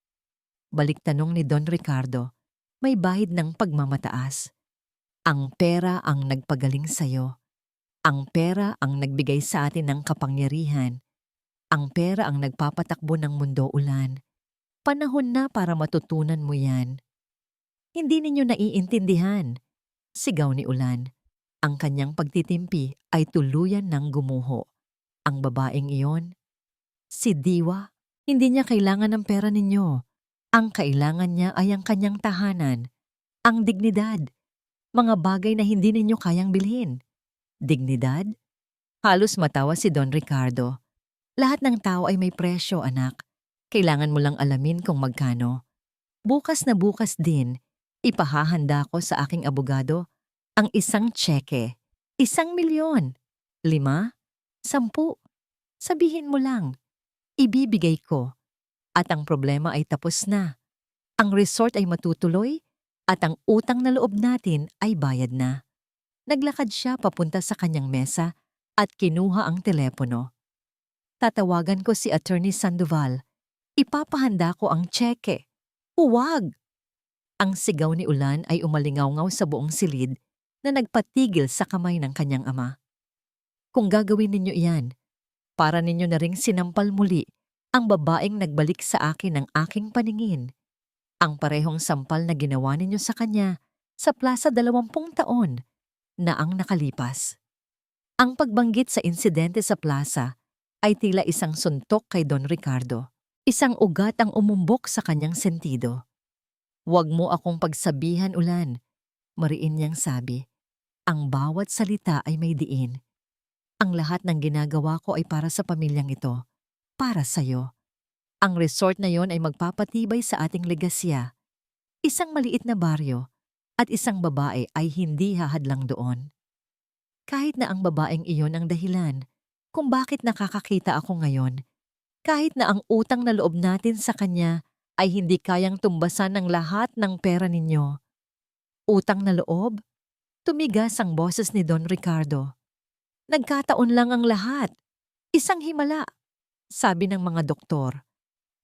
Balik tanong ni Don Ricardo. May bahid ng pagmamataas. Ang pera ang nagpagaling sa'yo. Ang pera ang nagbigay sa atin ng kapangyarihan. Ang pera ang nagpapatakbo ng mundo, Ulan. Panahon na para matutunan mo yan. Hindi ninyo naiintindihan. Sigaw ni Ulan. Ang kanyang pagtitimpi ay tuluyan ng gumuho. Ang babaeng iyon, si Diwa, hindi niya kailangan ng pera ninyo. Ang kailangan niya ay ang kanyang tahanan, ang dignidad, mga bagay na hindi ninyo kayang bilhin. Dignidad? Halos matawa si Don Ricardo. Lahat ng tao ay may presyo, anak. Kailangan mo lang alamin kung magkano. Bukas na bukas din, ipahahanda ko sa aking abogado ang isang tseke. 1,000,000. 5? 10? Sabihin mo lang. Ibibigay ko. At ang problema ay tapos na. Ang resort ay matutuloy at ang utang na loob natin ay bayad na. Naglakad siya papunta sa kanyang mesa at kinuha ang telepono. Tatawagan ko si Attorney Sandoval. Ipapahanda ko ang tseke. Huwag! Ang sigaw ni Ulan ay umalingaw-ngaw sa buong silid na nagpatigil sa kamay ng kanyang ama. Kung gagawin ninyo iyan, para ninyo na ring sinampal muli ang babaeng nagbalik sa akin ng aking paningin. Ang parehong sampal na ginawa ninyo sa kanya sa Plaza 20 taon na ang nakalipas. Ang pagbanggit sa insidente sa plaza ay tila isang suntok kay Don Ricardo. Isang ugat ang umumbok sa kanyang sentido. "Huwag mo akong pagsabihan, Ulan," mariin niyang sabi. "Ang bawat salita ay may diin. Ang lahat ng ginagawa ko ay para sa pamilyang ito, para sa'yo. Ang resort na yon ay magpapatibay sa ating legasya. Isang maliit na baryo at isang babae ay hindi hahadlang doon. Kahit na ang babaeng iyon ang dahilan kung bakit nakakakita ako ngayon, kahit na ang utang na loob natin sa kanya ay hindi kayang tumbasan ng lahat ng pera ninyo." "Utang na loob?" Tumigas ang boses ni Don Ricardo. "Nagkataon lang ang lahat. Isang himala," sabi ng mga doktor.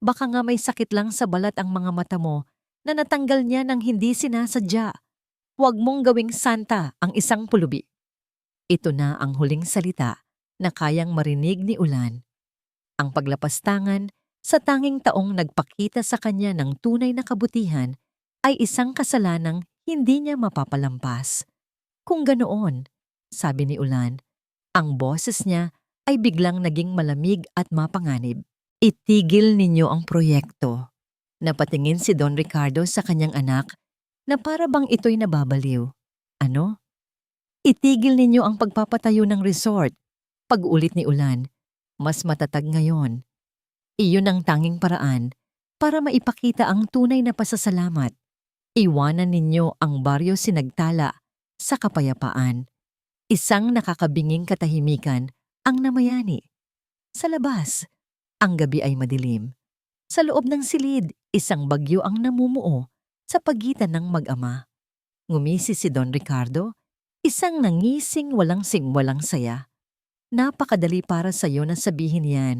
"Baka nga may sakit lang sa balat ang mga mata mo na natanggal niya ng hindi sinasadya. Huwag mong gawing santa ang isang pulubi." Ito na ang huling salita na kayang marinig ni Ulan. Ang paglapastangan sa tanging taong nagpakita sa kanya ng tunay na kabutihan ay isang kasalanang hindi niya mapapalampas. "Kung ganoon," sabi ni Ulan, ang boses niya ay biglang naging malamig at mapanganib. "Itigil ninyo ang proyekto." Napatingin si Don Ricardo sa kanyang anak na para bang ito'y nababaliw. "Ano?" "Itigil ninyo ang pagpapatayo ng resort." Pag-ulit ni Ulan, mas matatag ngayon. "Iyon ang tanging paraan para maipakita ang tunay na pasasalamat. Iwanan ninyo ang baryo Sinagtala sa kapayapaan. Isang nakakabinging katahimikan ang namayani. Sa labas, ang gabi ay madilim. Sa loob ng silid, isang bagyo ang namumuo sa pagitan ng mag-ama." Ngumisi si Don Ricardo, isang nangising walang simwalang saya. "Napakadali para sa iyo na sabihin yan.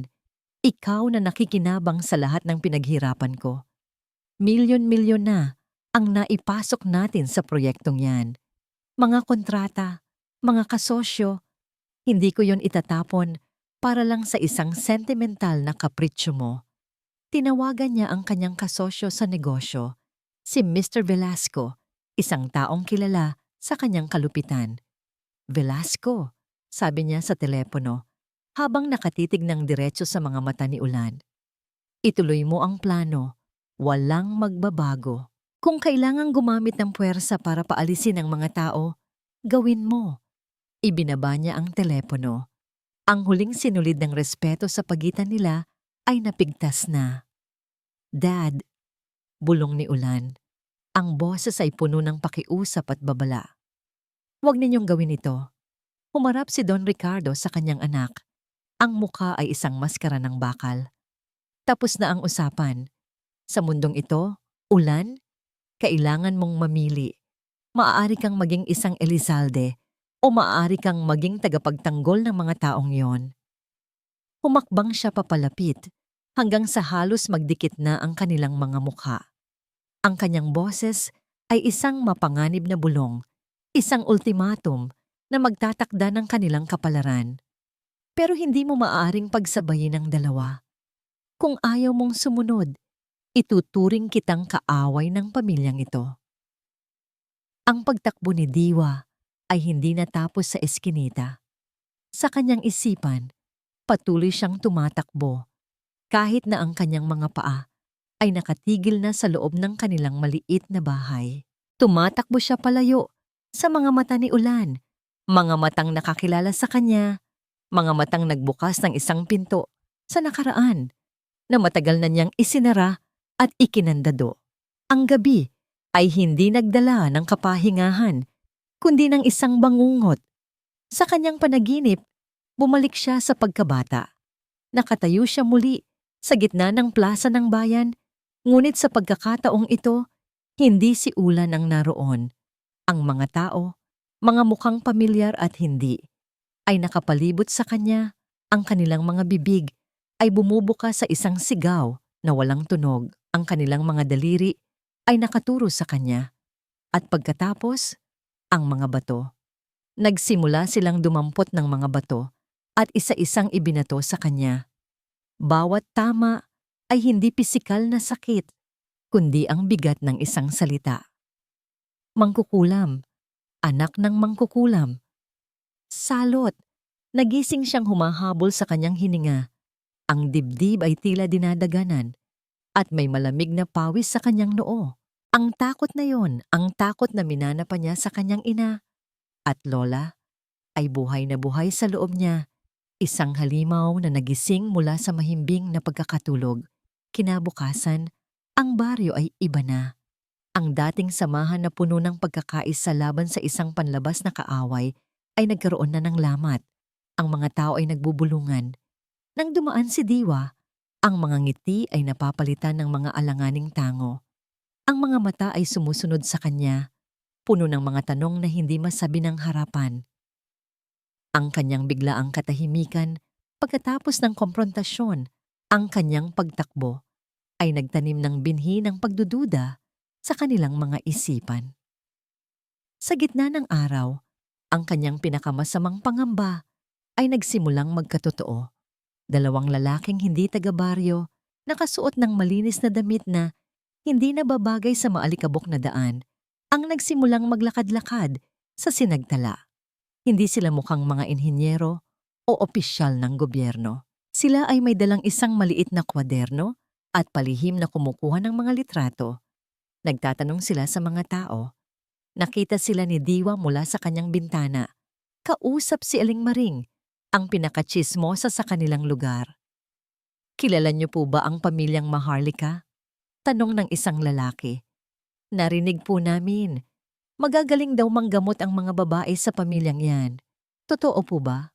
Ikaw na nakikinabang sa lahat ng pinaghirapan ko. Milyon-milyon na ang naipasok natin sa proyektong yan. Mga kontrata, mga kasosyo, hindi ko yon itatapon para lang sa isang sentimental na kapritsyo mo." Tinawagan niya ang kanyang kasosyo sa negosyo, si Mr. Velasco, isang taong kilala sa kanyang kalupitan. "Velasco," sabi niya sa telepono, habang nakatitig ng diretso sa mga mata ni Ulan. "Ituloy mo ang plano. Walang magbabago. Kung kailangang gumamit ng puwersa para paalisin ang mga tao, gawin mo." Ibinaba niya ang telepono. Ang huling sinulid ng respeto sa pagitan nila ay napigtas na. "Dad," bulong ni Ulan. Ang boses ay puno ng pakiusap at babala. "Huwag ninyong gawin ito." Humarap si Don Ricardo sa kanyang anak. Ang mukha ay isang maskara ng bakal. "Tapos na ang usapan. Sa mundong ito, Ulan, kailangan mong mamili. Maaari kang maging isang Elizalde o maaari kang maging tagapagtanggol ng mga taong yon." Humakbang siya papalapit hanggang sa halos magdikit na ang kanilang mga mukha. Ang kanyang boses ay isang mapanganib na bulong, isang ultimatum na magtatakda ng kanilang kapalaran. Pero hindi mo maaaring pagsabayin ang dalawa. Kung ayaw mong sumunod, ituturing kitang kaaway ng pamilyang ito. Ang pagtakbo ni Diwa ay hindi natapos sa eskinita. Sa kanyang isipan, patuloy siyang tumatakbo kahit na ang kanyang mga paa ay nakatigil na sa loob ng kanilang maliit na bahay. Tumatakbo siya palayo sa mga mata ni Ulan, mga matang nakakilala sa kanya, mga matang nagbukas ng isang pinto sa nakaraan na matagal na niyang isinara at ikinandado. Ang gabi ay hindi nagdala ng kapahingahan, kundi ng isang bangungot. Sa kanyang panaginip, bumalik siya sa pagkabata. Nakatayo siya muli sa gitna ng plaza ng bayan, ngunit sa pagkakataong ito, hindi si Ulan ang naroon. Ang mga tao, mga mukhang pamilyar at hindi, ay nakapalibot sa kanya, ang kanilang mga bibig ay bumubuka sa isang sigaw na walang tunog. Ang kanilang mga daliri ay nakaturo sa kanya. At pagkatapos, ang mga bato. Nagsimula silang dumampot ng mga bato at isa-isang ibinato sa kanya. Bawat tama ay hindi pisikal na sakit, kundi ang bigat ng isang salita. Mangkukulam, anak ng mangkukulam. Salot, nagising siyang humahabol sa kanyang hininga. Ang dibdib ay tila dinadaganan at may malamig na pawis sa kanyang noo. Ang takot na yon, ang takot na minana pa niya sa kanyang ina. At lola ay buhay na buhay sa loob niya. Isang halimaw na nagising mula sa mahimbing na pagkakatulog. Kinabukasan, ang baryo ay iba na. Ang dating samahan na puno ng pagkakaisa laban sa isang panlabas na kaaway ay nagkaroon na ng lamat. Ang mga tao ay nagbubulungan. Nang dumaan si Diwa, ang mga ngiti ay napapalitan ng mga alanganing tango. Ang mga mata ay sumusunod sa kanya, puno ng mga tanong na hindi masabi ng harapan. Ang kanyang biglaang katahimikan pagkatapos ng komprontasyon, ang kanyang pagtakbo, ay nagtanim ng binhi ng pagdududa sa kanilang mga isipan. Sa gitna ng araw, ang kanyang pinakamasamang pangamba ay nagsimulang magkatotoo. Dalawang lalaking hindi taga-baryo, nakasuot ng malinis na damit na hindi nababagay sa maalikabok na daan, ang nagsimulang maglakad-lakad sa sinagtala. Hindi sila mukhang mga inhinyero o opisyal ng gobyerno. Sila ay may dalang isang maliit na kwaderno at palihim na kumukuha ng mga litrato. Nagtatanong sila sa mga tao. Nakita sila ni Diwa mula sa kanyang bintana. Kausap si Aling Maring, ang pinakachismosa sa kanilang lugar. "Kilala niyo po ba ang pamilyang Maharlika?" Tanong ng isang lalaki. "Narinig po namin. Magagaling daw manggamot ang mga babae sa pamilyang yan. Totoo po ba?"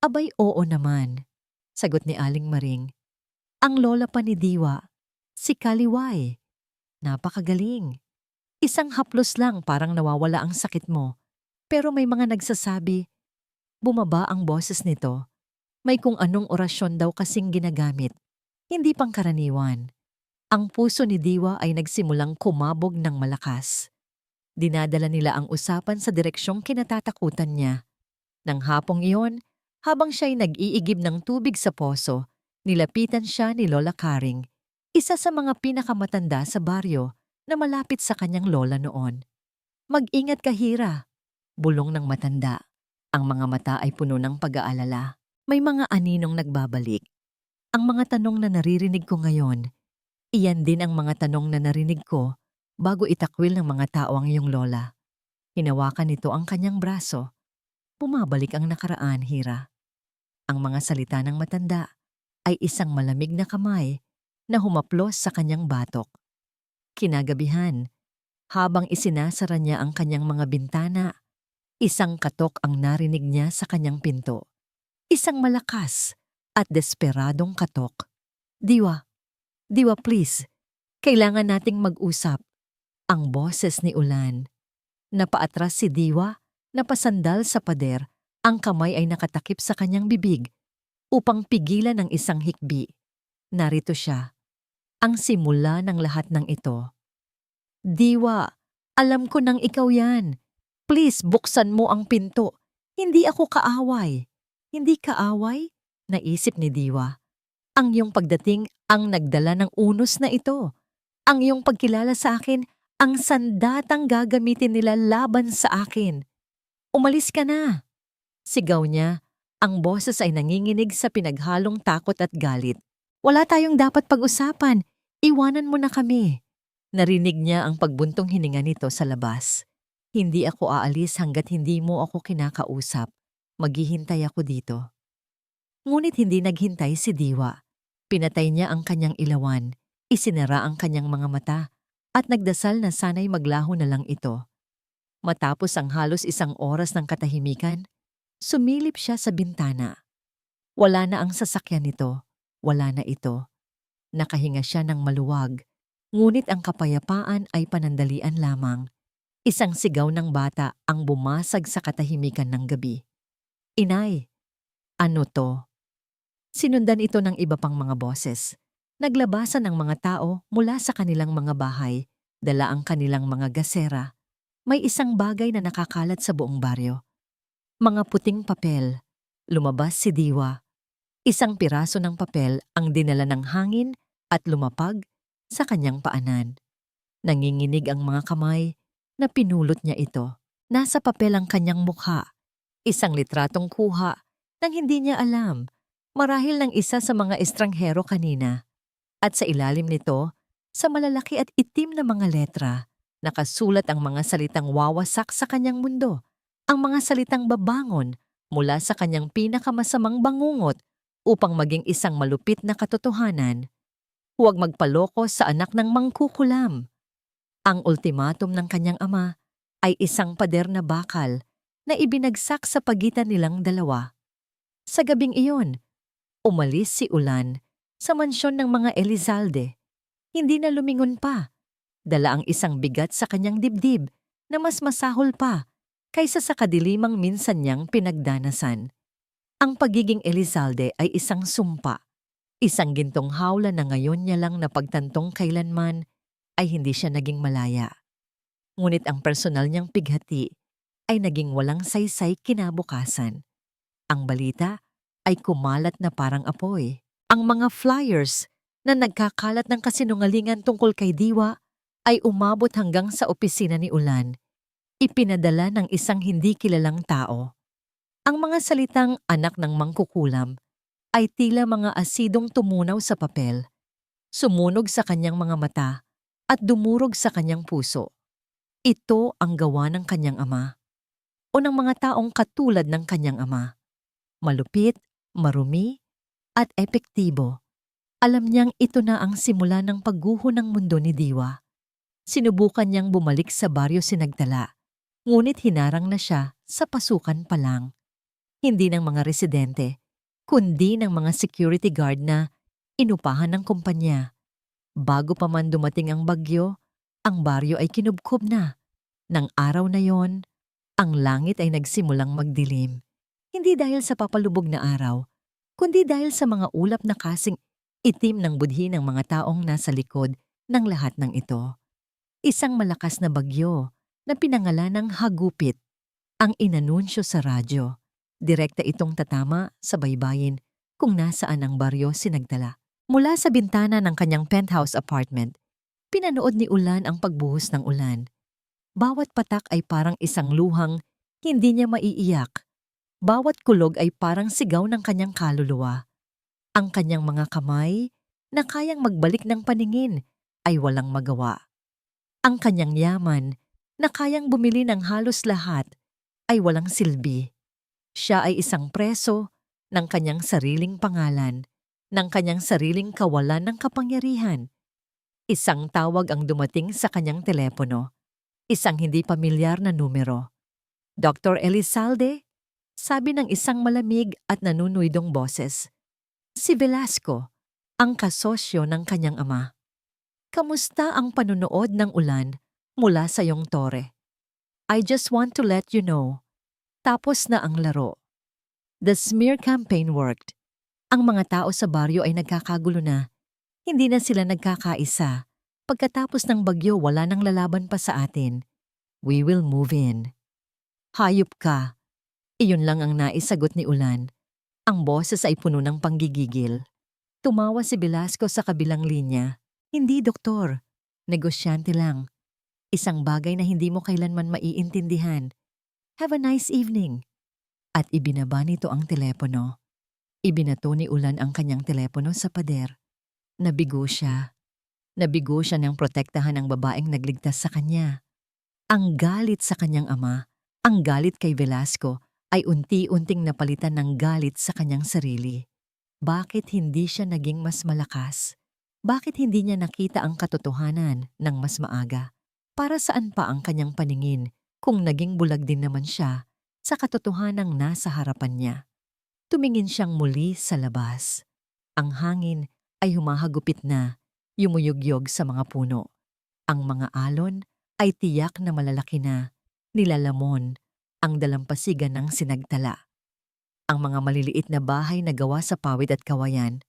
"Abay, oo naman," sagot ni Aling Maring. "Ang lola pa ni Diwa, si Kaliway. Napakagaling. Isang haplos lang parang nawawala ang sakit mo. Pero may mga nagsasabi, bumaba ang boses nito. May kung anong orasyon daw kasing ginagamit. Hindi pangkaraniwan." Ang puso ni Diwa ay nagsimulang kumabog ng malakas. Dinadala nila ang usapan sa direksyong kinatatakutan niya. Nang hapong iyon, habang siya'y nag-iigib ng tubig sa poso, nilapitan siya ni Lola Karing, isa sa mga pinakamatanda sa baryo na malapit sa kanyang lola noon. "Mag-ingat ka, Hira," bulong ng matanda. Ang mga mata ay puno ng pag-aalala. May mga aninong nagbabalik. Ang mga tanong na naririnig ko ngayon, iyan din ang mga tanong na narinig ko bago itakwil ng mga tao ang iyong lola. Hinawakan nito ang kanyang braso. "Bumabalik ang nakaraan, Hira." Ang mga salita ng matanda ay isang malamig na kamay na humaplos sa kanyang batok. Kinagabihan, habang isinasara niya ang kanyang mga bintana, isang katok ang narinig niya sa kanyang pinto. Isang malakas at desperadong katok. "Diwa, Diwa please, kailangan nating mag-usap." Ang boses ni Ulan. Napaatras si Diwa, napasandal sa pader, ang kamay ay nakatakip sa kanyang bibig upang pigilan ang isang hikbi. Narito siya, ang simula ng lahat ng ito. "Diwa, alam ko nang ikaw yan. Please, buksan mo ang pinto. Hindi ako kaaway." "Hindi kaaway?" naisip ni Diwa. "Ang iyong pagdating ang nagdala ng unos na ito. Ang iyong pagkilala sa akin ang sandatang gagamitin nila laban sa akin. Umalis ka na." Sigaw niya. Ang boses ay nanginginig sa pinaghalong takot at galit. "Wala tayong dapat pag-usapan. Iwanan mo na kami." Narinig niya ang pagbuntong hininga nito sa labas. "Hindi ako aalis hanggat hindi mo ako kinakausap. Maghihintay ako dito." Ngunit hindi naghintay si Diwa. Pinatay niya ang kanyang ilawan, isinara ang kanyang mga mata, at nagdasal na sana'y maglaho na lang ito. Matapos ang halos isang oras ng katahimikan, sumilip siya sa bintana. Wala na ang sasakyan nito, wala na ito. Nakahinga siya ng maluwag, ngunit ang kapayapaan ay panandalian lamang. Isang sigaw ng bata ang bumasag sa katahimikan ng gabi. "Inay, ano to?" Sinundan ito ng iba pang mga boses. Naglabasan ang mga tao mula sa kanilang mga bahay, dala ang kanilang mga gasera. May isang bagay na nakakalat sa buong baryo. Mga puting papel. Lumabas si Diwa. Isang piraso ng papel ang dinala ng hangin at lumapag sa kanyang paanan. Nanginginig ang mga kamay na pinulot niya ito. Nasa papel ang kanyang mukha. Isang litratong kuha nang hindi niya alam, marahil ng isa sa mga estranghero kanina. At sa ilalim nito, sa malalaki at itim na mga letra, nakasulat ang mga salitang wawasak sa kanyang mundo, ang mga salitang babangon mula sa kanyang pinakamasamang bangungot upang maging isang malupit na katotohanan. Huwag magpaloko sa anak ng mangkukulam. Ang ultimatum ng kanyang ama ay isang pader na bakal na ibinagsak sa pagitan nilang dalawa. Sa gabing iyon, umalis si Ulan sa mansyon ng mga Elizalde. Hindi na lumingon pa. Dala ang isang bigat sa kanyang dibdib na mas masahol pa kaysa sa kadilimang minsan niyang pinagdanasan. Ang pagiging Elizalde ay isang sumpa. Isang gintong hawla na ngayon niya lang napagtantong kailanman ay hindi siya naging malaya. Ngunit ang personal niyang pighati ay naging walang saysay kinabukasan. Ang balita ay kumalat na parang apoy. Ang mga flyers na nagkakalat ng kasinungalingan tungkol kay Diwa ay umabot hanggang sa opisina ni Ulan. Ipinadala ng isang hindi kilalang tao. Ang mga salitang anak ng mangkukulam ay tila mga asidong tumunaw sa papel, sumunog sa kanyang mga mata at dumurog sa kanyang puso. Ito ang gawa ng kanyang ama o ng mga taong katulad ng kanyang ama. Malupit, marumi, at epektibo. Alam niyang ito na ang simula ng pagguho ng mundo ni Diwa. Sinubukan niyang bumalik sa baryo Sinagtala, ngunit hinarang na siya sa pasukan pa lang. Hindi ng mga residente, kundi ng mga security guard na inupahan ng kumpanya. Bago pa man dumating ang bagyo, ang baryo ay kinubkob na. Nang araw na yon, ang langit ay nagsimulang magdilim. Hindi dahil sa papalubog na araw, kundi dahil sa mga ulap na kasing itim ng budhi ng mga taong nasa likod ng lahat ng ito. Isang malakas na bagyo na pinangalan ng Hagupit ang inanunsyo sa radyo. Direkta itong tatama sa baybayin kung nasaan ang baryo Sinagtala. Mula sa bintana ng kanyang penthouse apartment, pinanood ni Ulan ang pagbuhos ng ulan. Bawat patak ay parang isang luhang hindi niya maiiyak. Bawat kulog ay parang sigaw ng kanyang kaluluwa. Ang kanyang mga kamay na kayang magbalik ng paningin ay walang magawa. Ang kanyang yaman na kayang bumili ng halos lahat ay walang silbi. Siya ay isang preso ng kanyang sariling pangalan, ng kanyang sariling kawalan ng kapangyarihan. Isang tawag ang dumating sa kanyang telepono. Isang hindi pamilyar na numero. Dr. Elizalde, sabi ng isang malamig at nanunuydong boses. Si Velasco, ang kasosyo ng kanyang ama. Kamusta ang panunood ng ulan mula sa iyong tore? I just want to let you know. Tapos na ang laro. The smear campaign worked. Ang mga tao sa baryo ay nagkakagulo na. Hindi na sila nagkakaisa. Pagkatapos ng bagyo, wala nang lalaban pa sa atin. We will move in. Hayop ka. Iyon lang ang naisagot ni Ulan. Ang boses ay puno ng panggigigil. Tumawa si Velasco sa kabilang linya. Hindi, doktor. Negosyante lang. Isang bagay na hindi mo kailanman maiintindihan. Have a nice evening. At ibinaba nito ang telepono. Ibinato ni Ulan ang kanyang telepono sa pader. Nabigo siya. Nabigo siya nang protektahan ang babaeng nagligtas sa kanya. Ang galit sa kanyang ama, ang galit kay Velasco, ay unti-unting napalitan ng galit sa kanyang sarili. Bakit hindi siya naging mas malakas? Bakit hindi niya nakita ang katotohanan ng mas maaga? Para saan pa ang kanyang paningin kung naging bulag din naman siya sa katotohanang nasa harapan niya? Tumingin siyang muli sa labas. Ang hangin ay humahagupit na, yumuyugyog sa mga puno. Ang mga alon ay tiyak na malalaki na, nilalamon ang dalampasigan ng Sinagtala. Ang mga maliliit na bahay na gawa sa pawid at kawayan.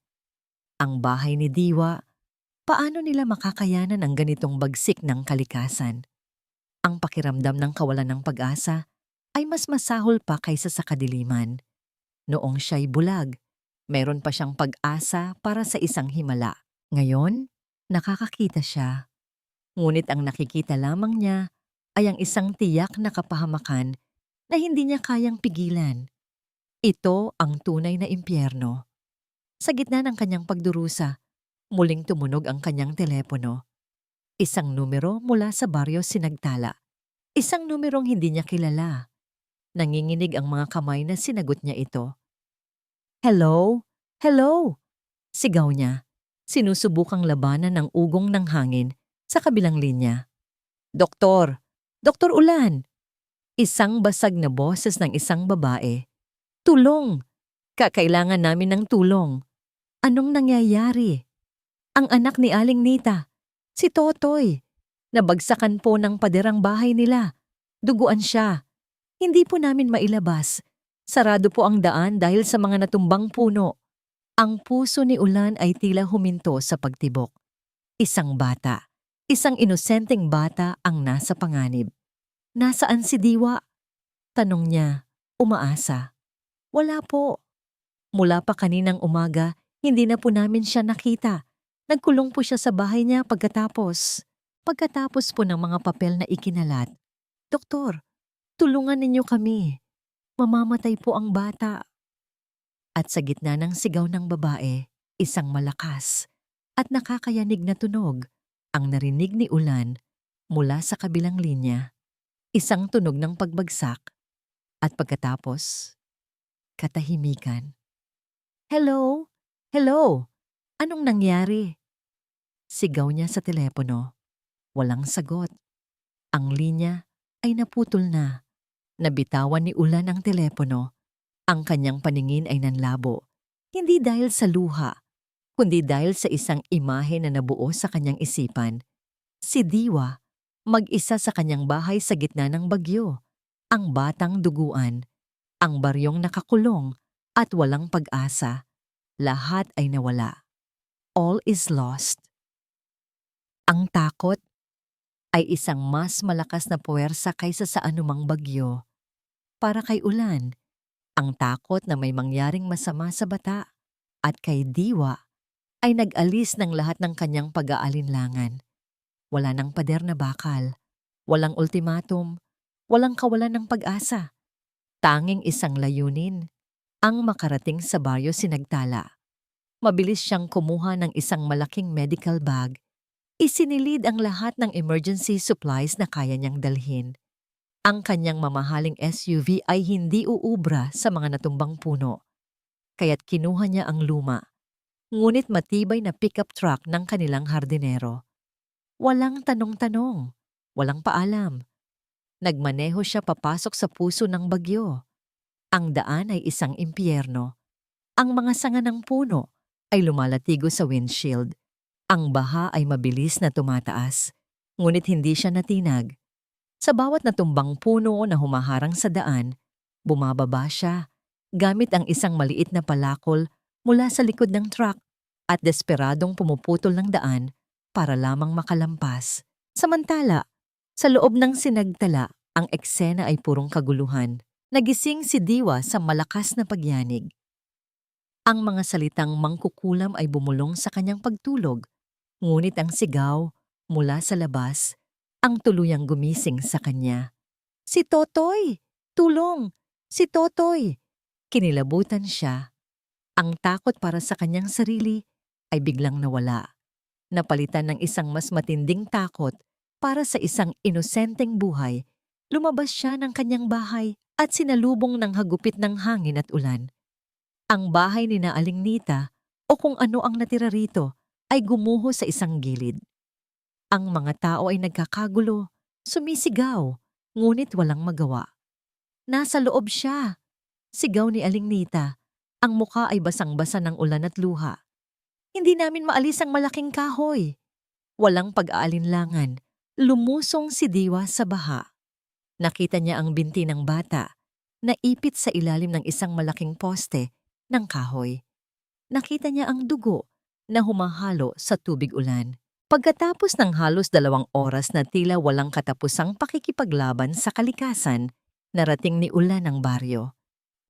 Ang bahay ni Diwa, paano nila makakayanan ang ganitong bagsik ng kalikasan? Ang pakiramdam ng kawalan ng pag-asa ay mas masahol pa kaysa sa kadiliman. Noong siya'y bulag, meron pa siyang pag-asa para sa isang himala. Ngayon, nakakakita siya. Ngunit ang nakikita lamang niya ay ang isang tiyak na kapahamakan na hindi niya kayang pigilan. Ito ang tunay na impyerno. Sa gitna ng kanyang pagdurusa, muling tumunog ang kanyang telepono. Isang numero mula sa baryo Sinagtala. Isang numerong hindi niya kilala. Nanginginig ang mga kamay na sinagot niya ito. Hello? Hello? Sigaw niya. Sinusubukang labanan ng ugong ng hangin sa kabilang linya. Doktor! Doktor Ulan! Isang basag na boses ng isang babae. Tulong! Kakailangan namin ng tulong. Anong nangyayari? Ang anak ni Aling Nita, si Totoy. Nabagsakan po ng paderang bahay nila. Duguan siya. Hindi po namin mailabas. Sarado po ang daan dahil sa mga natumbang puno. Ang puso ni Ulan ay tila huminto sa pagtibok. Isang bata, isang inosenteng bata ang nasa panganib. Nasaan si Diwa? Tanong niya, umaasa. Wala po. Mula pa kaninang umaga, hindi na po namin siya nakita. Nagkulong po siya sa bahay niya pagkatapos po ng mga papel na ikinalat. Doktor, tulungan ninyo kami. Mamamatay po ang bata. At sa gitna ng sigaw ng babae, isang malakas at nakakayanig na tunog ang narinig ni Ulan mula sa kabilang linya. Isang tunog ng pagbagsak at pagkatapos, katahimikan. Hello? Hello? Anong nangyari? Sigaw niya sa telepono. Walang sagot. Ang linya ay naputol na. Nabitawan ni Ulan ang telepono. Ang kanyang paningin ay nanlabo. Hindi dahil sa luha, kundi dahil sa isang imahe na nabuo sa kanyang isipan. Si Diwa, mag-isa sa kanyang bahay sa gitna ng bagyo. Ang batang duguan, ang baryong nakakulong at walang pag-asa. Lahat ay nawala. All is lost. Ang takot ay isang mas malakas na puwersa kaysa sa anumang bagyo. Para kay Ulan, ang takot na may mangyaring masama sa bata at kay Diwa ay nag-alis ng lahat ng kanyang pag-aalinlangan. Wala ng pader na bakal, walang ultimatum, walang kawalan ng pag-asa. Tanging isang layunin, ang makarating sa baryo Sinagtala. Mabilis siyang kumuha ng isang malaking medical bag. Isinilid ang lahat ng emergency supplies na kaya niyang dalhin. Ang kanyang mamahaling SUV ay hindi uubra sa mga natumbang puno. Kaya't kinuha niya ang luma, ngunit matibay na pickup truck ng kanilang hardinero. Walang tanong-tanong, walang paalam. Nagmaneho siya papasok sa puso ng bagyo. Ang daan ay isang impyerno. Ang mga sanga ng puno ay lumalatigo sa windshield. Ang baha ay mabilis na tumataas, ngunit hindi siya natinag. Sa bawat natumbang puno na humaharang sa daan, bumababa siya gamit ang isang maliit na palakol mula sa likod ng truck at desperadong pumuputol ng daan para lamang makalampas. Samantala, sa loob ng Sinagtala, ang eksena ay purong kaguluhan. Nagising si Diwa sa malakas na pagyanig. Ang mga salitang mangkukulam ay bumulong sa kanyang pagtulog, ngunit ang sigaw mula sa labas ang tuluyang gumising sa kanya. Si Totoy! Tulong! Si Totoy! Kinilabutan siya. Ang takot para sa kanyang sarili ay biglang nawala. Napalitan ng isang mas matinding takot para sa isang inosenteng buhay. Lumabas siya ng kanyang bahay at sinalubong ng hagupit ng hangin at ulan. Ang bahay ni Aling Nita o kung ano ang natira rito ay gumuho sa isang gilid. Ang mga tao ay nagkakagulo, sumisigaw, ngunit walang magawa. Nasa loob siya, sigaw ni Aling Nita. Ang muka ay basang-basa ng ulan at luha. Hindi namin maalis ang malaking kahoy. Walang pag-aalinlangan, lumusong si Diwa sa baha. Nakita niya ang binti ng bata. naipit sa ilalim ng isang malaking poste ng kahoy. Nakita niya ang dugo na humahalo sa tubig ulan. Pagkatapos ng halos 2 oras na tila walang katapusang pakikipaglaban sa kalikasan, narating ni Ulan ang baryo.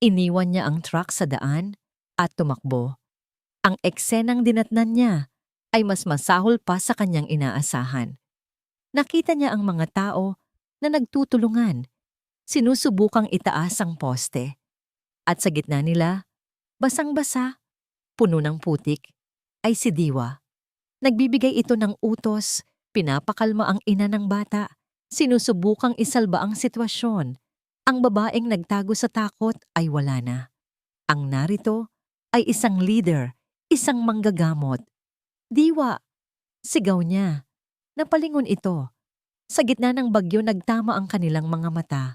Iniwan niya ang truck sa daan at tumakbo. Ang eksenang dinatnan niya ay mas masahol pa sa kanyang inaasahan. Nakita niya ang mga tao na nagtutulungan, sinusubukang itaas ang poste. At sa gitna nila, basang-basa, puno ng putik, ay si Diwa. Nagbibigay ito ng utos, pinapakalma ang ina ng bata, sinusubukang isalba ang sitwasyon. Ang babaeng nagtago sa takot ay wala na. Ang narito ay isang leader, isang manggagamot. Diwa, sigaw niya. Napalingon ito. Sa gitna ng bagyo nagtama ang kanilang mga mata.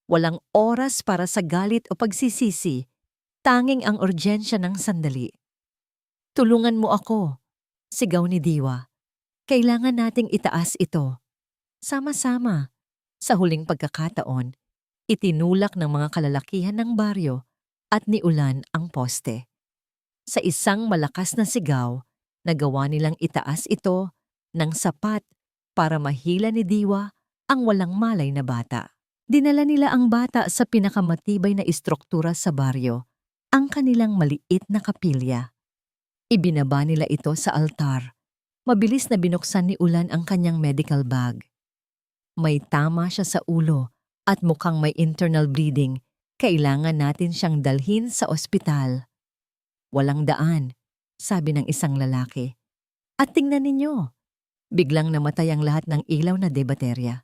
Walang oras para sa galit o pagsisisi, tanging ang urgensya ng sandali. Tulungan mo ako, sigaw ni Diwa. Kailangan nating itaas ito. Sama-sama. Sa huling pagkakataon, itinulak ng mga kalalakihan ng baryo at niulan ang poste. Sa isang malakas na sigaw, nagawa nilang itaas ito ng sapat para mahila ni Diwa ang walang malay na bata. Dinala nila ang bata sa pinakamatibay na istruktura sa baryo, ang kanilang maliit na kapilya. Ibinaba nila ito sa altar. Mabilis na binuksan ni Ulan ang kanyang medical bag. May tama siya sa ulo at mukhang may internal bleeding. Kailangan natin siyang dalhin sa ospital. Walang daan, sabi ng isang lalaki. At tingnan ninyo, biglang namatay ang lahat ng ilaw na debaterya.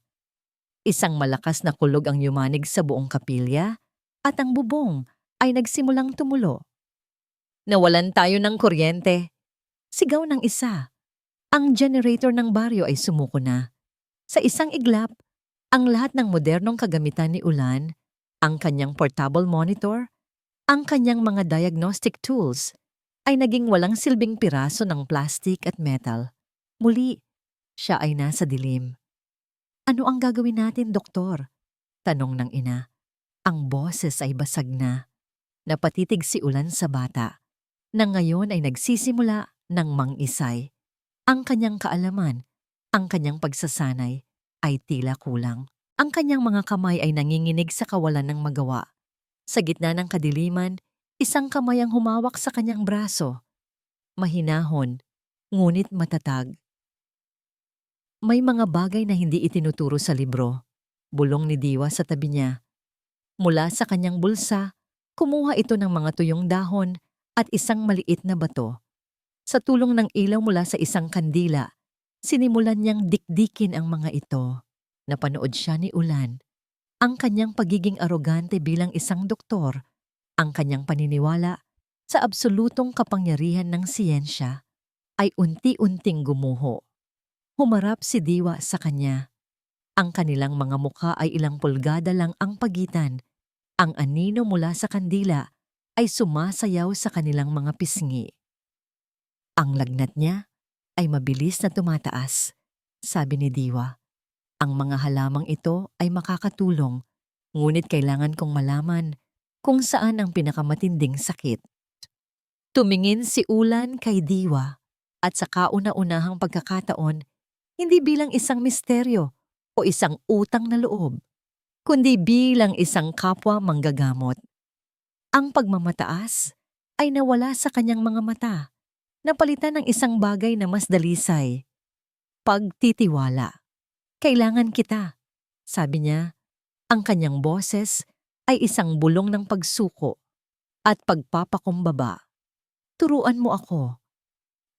Isang malakas na kulog ang yumanig sa buong kapilya at ang bubong ay nagsimulang tumulo. Nawalan tayo ng kuryente. Sigaw ng isa. Ang generator ng baryo ay sumuko na. Sa isang iglap, ang lahat ng modernong kagamitan ni Ulan, ang kanyang portable monitor, ang kanyang mga diagnostic tools, ay naging walang silbing piraso ng plastic at metal. Muli, siya ay nasa dilim. Ano ang gagawin natin, doktor? Tanong ng ina. Ang boses ay basag na. Napatitig si Ulan sa bata, na ngayon ay nagsisimula ng mangisay. Ang kanyang kaalaman, ang kanyang pagsasanay, ay tila kulang. Ang kanyang mga kamay ay nanginginig sa kawalan ng magawa. Sa gitna ng kadiliman, isang kamay ang humawak sa kanyang braso. Mahinahon, ngunit matatag. May mga bagay na hindi itinuturo sa libro. Bulong ni Diwa sa tabi niya. Mula sa kanyang bulsa, kumuha ito ng mga tuyong dahon at isang maliit na bato. Sa tulong ng ilaw mula sa isang kandila, sinimulan niyang dikdikin ang mga ito. Napanood siya ni Ulan. Ang kanyang pagiging arogante bilang isang doktor, ang kanyang paniniwala sa absolutong kapangyarihan ng siyensya, ay unti-unting gumuho. Humarap si Diwa sa kanya. Ang kanilang mga mukha ay ilang pulgada lang ang pagitan. Ang anino mula sa kandila ay sumasayaw sa kanilang mga pisngi. Ang lagnat niya ay mabilis na tumataas, sabi ni Diwa. Ang mga halamang ito ay makakatulong, ngunit kailangan kong malaman kung saan ang pinakamatinding sakit. Tumingin si Ulan kay Diwa at sa kauna-unahang pagkakataon, hindi bilang isang misteryo o isang utang na loob, kundi bilang isang kapwa manggagamot. Ang pagmamataas ay nawala sa kanyang mga mata, napalitan ng isang bagay na mas dalisay. Pagtitiwala. Kailangan kita, sabi niya. Ang kanyang boses ay isang bulong ng pagsuko at pagpapakumbaba. Turuan mo ako.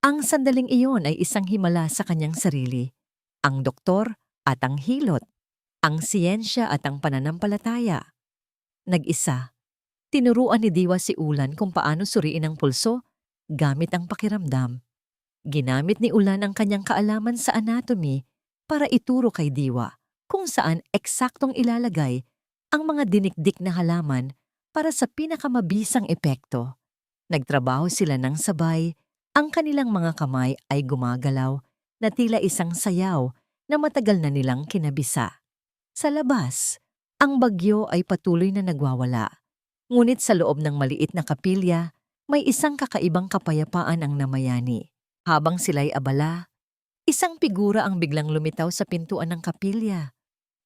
Ang sandaling iyon ay isang himala sa kanyang sarili. Ang doktor at ang hilot, ang siyensya at ang pananampalataya. Nag-isa, tinuruan ni Diwa si Ulan kung paano suriin ang pulso gamit ang pakiramdam. Ginamit ni Ulan ang kanyang kaalaman sa anatomy para ituro kay Diwa kung saan eksaktong ilalagay ang mga dinikdik na halaman para sa pinakamabisang epekto. Nagtrabaho sila ng sabay, ang kanilang mga kamay ay gumagalaw na tila isang sayaw na matagal na nilang kinabisa. Sa labas, Ang bagyo ay patuloy na nagwawala. Ngunit sa loob ng maliit na kapilya, may isang kakaibang kapayapaan ang namayani. Habang sila'y abala, isang figura ang biglang lumitaw sa pintuan ng kapilya.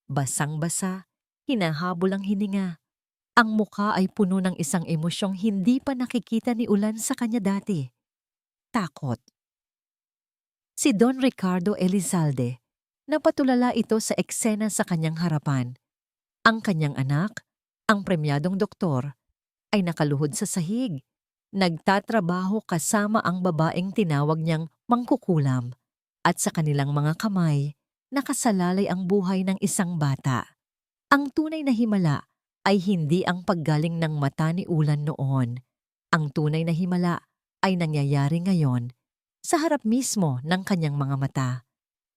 Basang-basa, hinahabol ang hininga. Ang mukha ay puno ng isang emosyong hindi pa nakikita ni Ulan sa kanya dati. Takot. Si Don Ricardo Elizalde. Napatulala ito sa eksena sa kanyang harapan. Ang kanyang anak, ang premyadong doktor, ay nakaluhod sa sahig. Nagtatrabaho kasama ang babaeng tinawag niyang mangkukulam. At sa kanilang mga kamay, nakasalalay ang buhay ng isang bata. Ang tunay na himala ay hindi ang paggaling ng mata ni Ulan noon. Ang tunay na himala ay nangyayari ngayon sa harap mismo ng kanyang mga mata.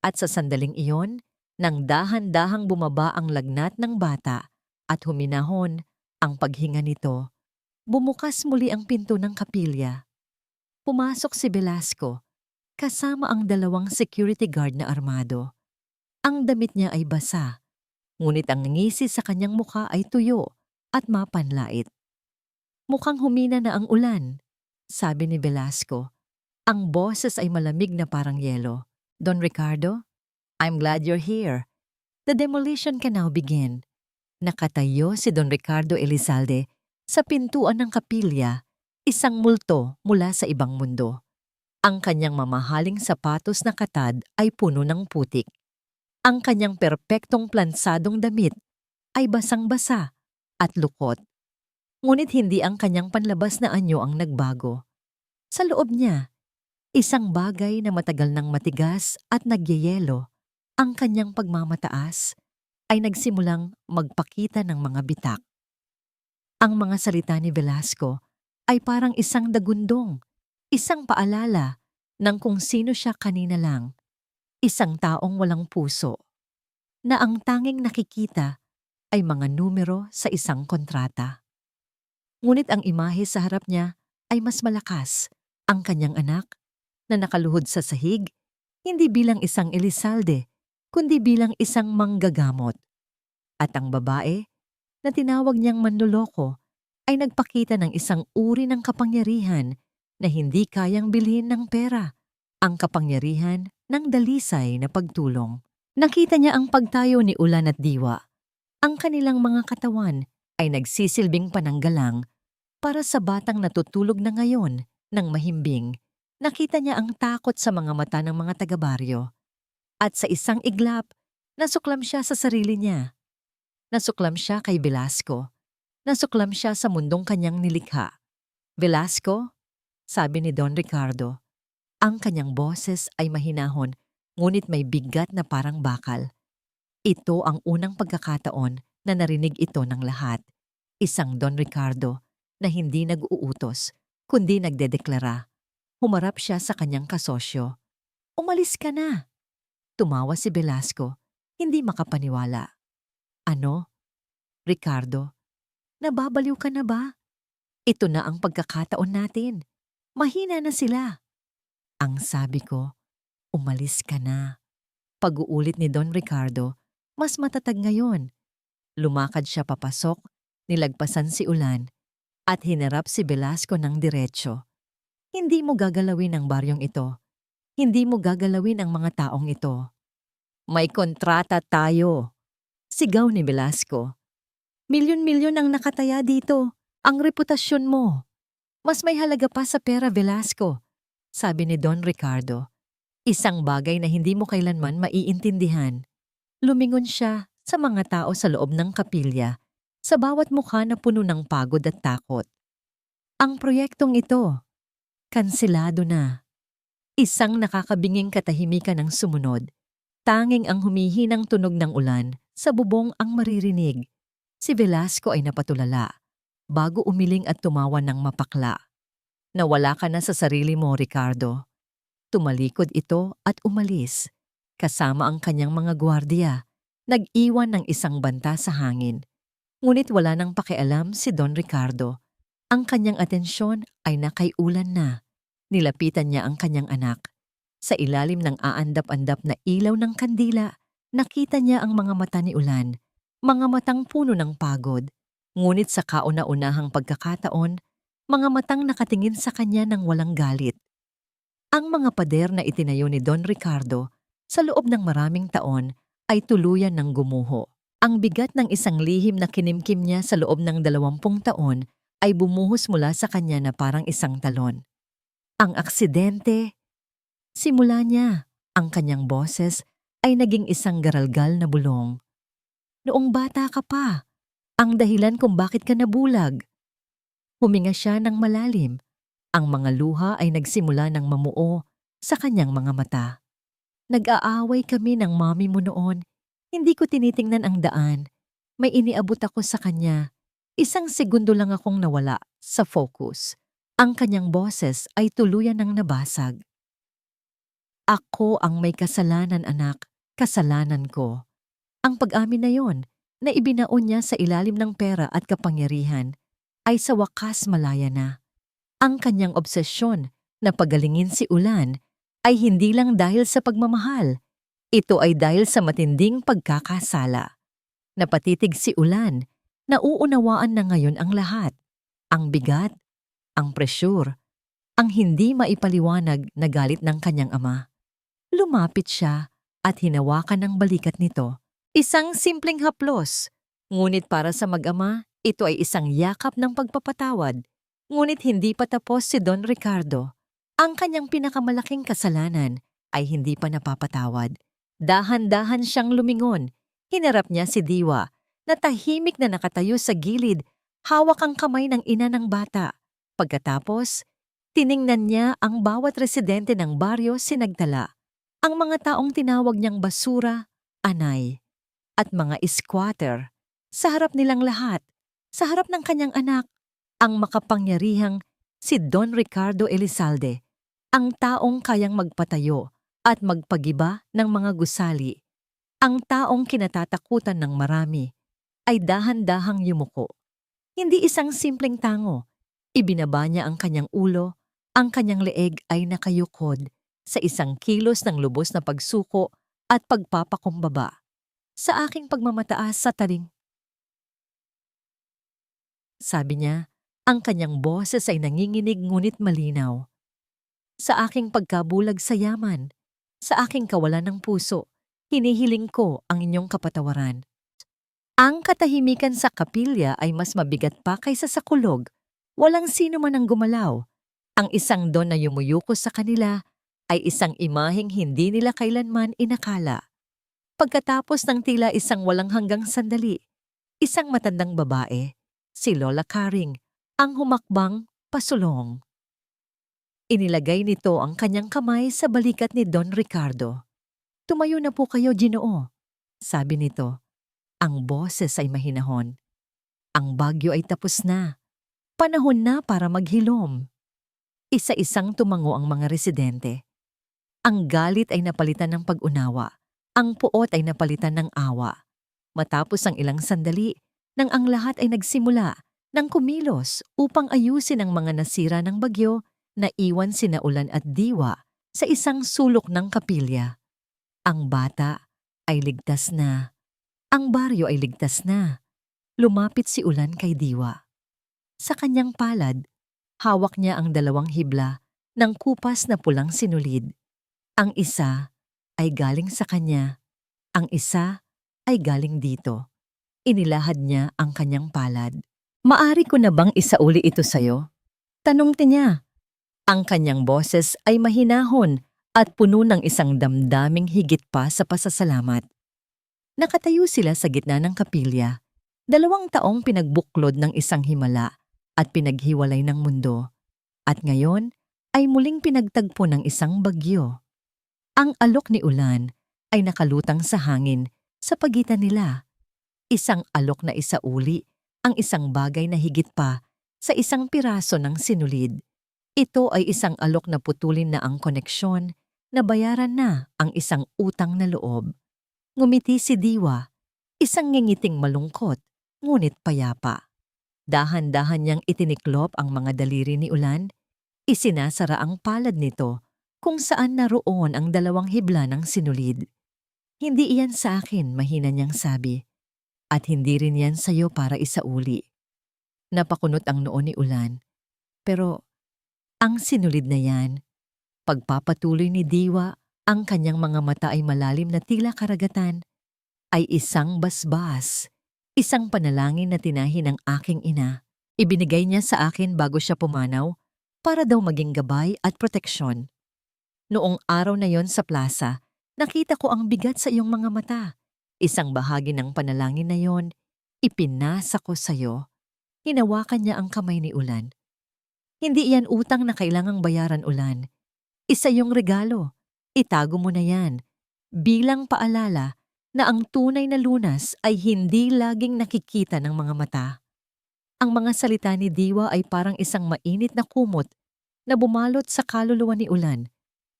At sa sandaling iyon, nang dahan-dahang bumaba ang lagnat ng bata at huminahon ang paghinga nito, bumukas muli ang pinto ng kapilya. Pumasok si Velasco kasama ang 2 security guard na armado. Ang damit niya ay basa, ngunit ang ngisi sa kanyang mukha ay tuyo at mapanlait. Mukhang humina na ang ulan, sabi ni Velasco. Ang boses ay malamig na parang yelo. Don Ricardo, I'm glad you're here. The demolition can now begin. Nakatayo si Don Ricardo Elizalde sa pintuan ng kapilya, isang multo mula sa ibang mundo. Ang kanyang mamahaling sapatos na katad ay puno ng putik. Ang kanyang perpektong plansadong damit ay basang-basa at lukot. Ngunit hindi ang kanyang panlabas na anyo ang nagbago. Sa loob niya, isang bagay na matagal nang matigas at nagyeyelo, ang kanyang pagmamataas, ay nagsimulang magpakita ng mga bitak. Ang mga salita ni Velasco ay parang isang dagundong, isang paalala ng kung sino siya kanina lang, isang taong walang puso, na ang tanging nakikita ay mga numero sa isang kontrata. Ngunit ang imahe sa harap niya ay mas malakas, ang kanyang anak na nakaluhod sa sahig, hindi bilang isang Elizalde, kundi bilang isang manggagamot. At ang babae na tinawag niyang manloloko ay nagpakita ng isang uri ng kapangyarihan na hindi kayang bilhin ng pera, ang kapangyarihan ng dalisay na pagtulong. Nakita niya ang pagtayo ni Ulan at Diwa. Ang kanilang mga katawan ay nagsisilbing pananggalang para sa batang natutulog na ngayon ng mahimbing. Nakita niya ang takot sa mga mata ng mga taga-baryo. At sa isang iglap, nasuklam siya sa sarili niya. Nasuklam siya kay Velasco. Nasuklam siya sa mundong kanyang nilikha. Velasco, sabi ni Don Ricardo. Ang kanyang boses ay mahinahon, ngunit may bigat na parang bakal. Ito ang unang pagkakataon na narinig ito ng lahat. Isang Don Ricardo na hindi nag-uutos, kundi nagdedeklara. Humarap siya sa kanyang kasosyo. Umalis ka na! Tumawa si Velasco, hindi makapaniwala. Ano? Ricardo, nababaliw ka na ba? Ito na ang pagkakataon natin. Mahina na sila. Ang sabi ko, umalis ka na. Pag-uulit ni Don Ricardo, mas matatag ngayon. Lumakad siya papasok, nilagpasan si Ulan, at hinarap si Velasco ng diretsyo. Hindi mo gagalawin ang baryong ito. Hindi mo gagalawin ang mga taong ito. May kontrata tayo. Sigaw ni Velasco. Milyon-milyon ang nakataya dito. Ang reputasyon mo. Mas may halaga pa sa pera, Velasco, sabi ni Don Ricardo. Isang bagay na hindi mo kailanman maiintindihan. Lumingon siya sa mga tao sa loob ng kapilya, sa bawat mukha na puno ng pagod at takot. Ang proyektong ito, kanselado na. Isang nakakabinging katahimikan ang sumunod. Tanging ang humihinang tunog ng ulan sa bubong ang maririnig. Si Velasco ay napatulala, bago umiling at tumawa ng mapakla. Nawala ka na sa sarili mo, Ricardo. Tumalikod ito at umalis. Kasama ang kanyang mga gwardiya, nag-iwan ng isang banta sa hangin. Ngunit wala nang pakialam si Don Ricardo. Ang kanyang atensyon ay nakay Ulan na. Nilapitan niya ang kanyang anak. Sa ilalim ng aandap-andap na ilaw ng kandila, nakita niya ang mga mata ni Ulan. mga matang puno ng pagod, ngunit sa kauna-unahang pagkakataon, mga matang nakatingin sa kanya ng walang galit. Ang mga pader na itinayo ni Don Ricardo sa loob ng maraming taon ay tuluyan ng gumuho. Ang bigat ng isang lihim na kinimkim niya sa loob ng 20 taon ay bumuhos mula sa kanya na parang isang talon. Ang aksidente, simula niya, ang kanyang boses ay naging isang garalgal na bulong. Noong bata ka pa, ang dahilan kung bakit ka nabulag. Huminga siya ng malalim. Ang mga luha ay nagsimula ng mamuo sa kanyang mga mata. Nag-aaway kami ng mommy mo noon. Hindi ko tinitingnan ang daan. May iniabot ako sa kanya. Isang segundo lang akong nawala sa focus. Ang kanyang boses ay tuluyan ng nabasag. Ako ang may kasalanan, anak. Kasalanan ko. Ang pag-amin na yon na ibinaon niya sa ilalim ng pera at kapangyarihan ay sa wakas malaya na. Ang kanyang obsesyon na pagalingin si Ulan ay hindi lang dahil sa pagmamahal. Ito ay dahil sa matinding pagkakasala. Napatitig si Ulan, nauunawaan na ngayon ang lahat. Ang bigat, ang presyur, ang hindi maipaliwanag na galit ng kanyang ama. Lumapit siya at hinawakan ng balikat nito. Isang simpleng haplos. Ngunit para sa mag-ama, ito ay isang yakap ng pagpapatawad. Ngunit hindi pa tapos si Don Ricardo. Ang kanyang pinakamalaking kasalanan ay hindi pa napapatawad. Dahan-dahan siyang lumingon. Hinarap niya si Diwa na tahimik na nakatayo sa gilid, hawak ang kamay ng ina ng bata. Pagkatapos, tiningnan niya ang bawat residente ng baryo sinagtala. Ang mga taong tinawag niyang basura, anay, at mga squatter. Sa harap nilang lahat, sa harap ng kanyang anak, ang makapangyarihang si Don Ricardo Elizalde, ang taong kayang magpatayo at magpagiba ng mga gusali, ang taong kinatatakutan ng marami, ay dahan-dahang yumuko. Hindi isang simpleng tango, ibinaba niya ang kanyang ulo, ang kanyang leeg ay nakayukod sa isang kilos ng lubos na pagsuko at pagpapakumbaba. Sa aking pagmamataas sa taling, sabi niya, ang kanyang boses ay nanginginig ngunit malinaw. Sa aking pagkabulag sa yaman, sa aking kawalan ng puso, hinihiling ko ang inyong kapatawaran. Ang katahimikan sa kapilya ay mas mabigat pa kaysa sa kulog. Walang sino man ang gumalaw. Ang isang don na yumuyuko sa kanila ay isang imaheng hindi nila kailanman inakala. Pagkatapos ng tila isang walang hanggang sandali, isang matandang babae, si Lola Caring, ang humakbang pasulong. Inilagay nito ang kanyang kamay sa balikat ni Don Ricardo. Tumayo na po kayo, Ginoo, sabi nito. Ang boses ay mahinahon. Ang bagyo ay tapos na. Panahon na para maghilom. Isa-isang tumango ang mga residente. Ang galit ay napalitan ng pag-unawa. Ang puot ay napalitan ng awa. Matapos ang ilang sandali, nang ang lahat ay nagsimula ng kumilos upang ayusin ang mga nasira ng bagyo, naiwan sina Ulan at Diwa sa isang sulok ng kapilya. Ang bata ay ligtas na. Ang baryo ay ligtas na. Lumapit si Ulan kay Diwa. Sa kanyang palad, hawak niya ang 2 hibla ng kupas na pulang sinulid. Ang isa ay galing sa kanya. Ang isa ay galing dito. Inilahad niya ang kanyang palad. Maari ko na bang isauli ito sa'yo? Tanong niya. Ang kanyang boses ay mahinahon at puno ng isang damdaming higit pa sa pasasalamat. Nakatayo sila sa gitna ng kapilya, 2 taong pinagbuklod ng isang himala at pinaghiwalay ng mundo. At ngayon ay muling pinagtagpo ng isang bagyo. Ang alok ni Ulan ay nakalutang sa hangin sa pagitan nila. Isang alok na isauli ang isang bagay na higit pa sa isang piraso ng sinulid. Ito ay isang alok na putulin na ang koneksyon, na bayaran na ang isang utang na loob. Ngumiti si Diwa, isang ngingiting malungkot, ngunit payapa. Dahan-dahan niyang itiniklop ang mga daliri ni Ulan, isinasara ang palad nito kung saan naroon ang 2 hibla ng sinulid. Hindi iyan sa akin, mahina niyang sabi. At hindi rin yan sa'yo para isauli. Napakunot ang noo ni Ulan. Pero ang sinulid na yan, pagpapatuloy ni Diwa, ang kanyang mga mata ay malalim na tila karagatan, ay isang basbas, isang panalangin na tinahin ng aking ina. Ibinigay niya sa akin bago siya pumanaw para daw maging gabay at proteksyon. Noong araw na yon sa plaza, nakita ko ang bigat sa iyong mga mata. Isang bahagi ng panalangin na yon, ipinasa ko sa'yo. Hinawakan niya ang kamay ni Ulan. Hindi yan utang na kailangang bayaran, Ulan. Isa yung regalo. Itago mo na yan. Bilang paalala na ang tunay na lunas ay hindi laging nakikita ng mga mata. Ang mga salita ni Diwa ay parang isang mainit na kumot na bumalot sa kaluluwa ni Ulan.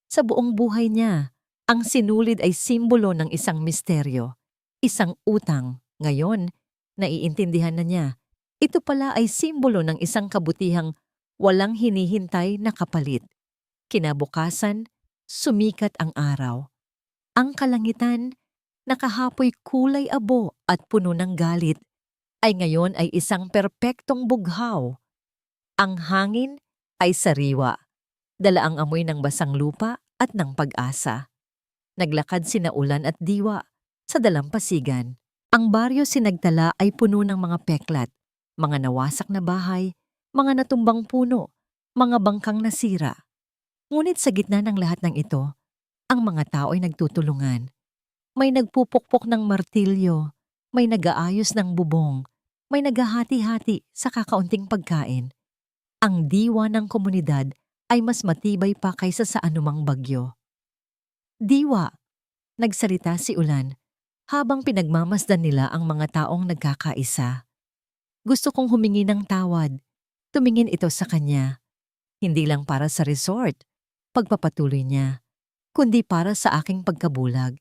Sa buong buhay niya, ang sinulid ay simbolo ng isang misteryo, isang utang. Ngayon, naiintindihan na niya. Ito pala ay simbolo ng isang kabutihang walang hinihintay na kapalit. Kinabukasan, sumikat ang araw. Ang kalangitan, nakahapoy kulay abo at puno ng galit, ay ngayon ay isang perpektong bughaw. Ang hangin ay sariwa, dala ang amoy ng basang lupa at ng pag-asa. Naglakad sina Ulan at Diwa sa dalampasigan. Ang baryo Sinagtala ay puno ng mga peklat, mga nawasak na bahay, mga natumbang puno, mga bangkang nasira. Ngunit sa gitna ng lahat ng ito, ang mga tao ay nagtutulungan. May nagpupukpok ng martilyo, may nag-aayos ng bubong, may naghahati-hati sa kakaunting pagkain. Ang diwa ng komunidad ay mas matibay pa kaysa sa anumang bagyo. Diwa, nagsalita si Ulan habang pinagmamasdan nila ang mga taong nagkakaisa. Gusto kong humingi ng tawad. Tumingin ito sa kanya. Hindi lang para sa resort, pagpapatuloy niya, kundi para sa aking pagkabulag.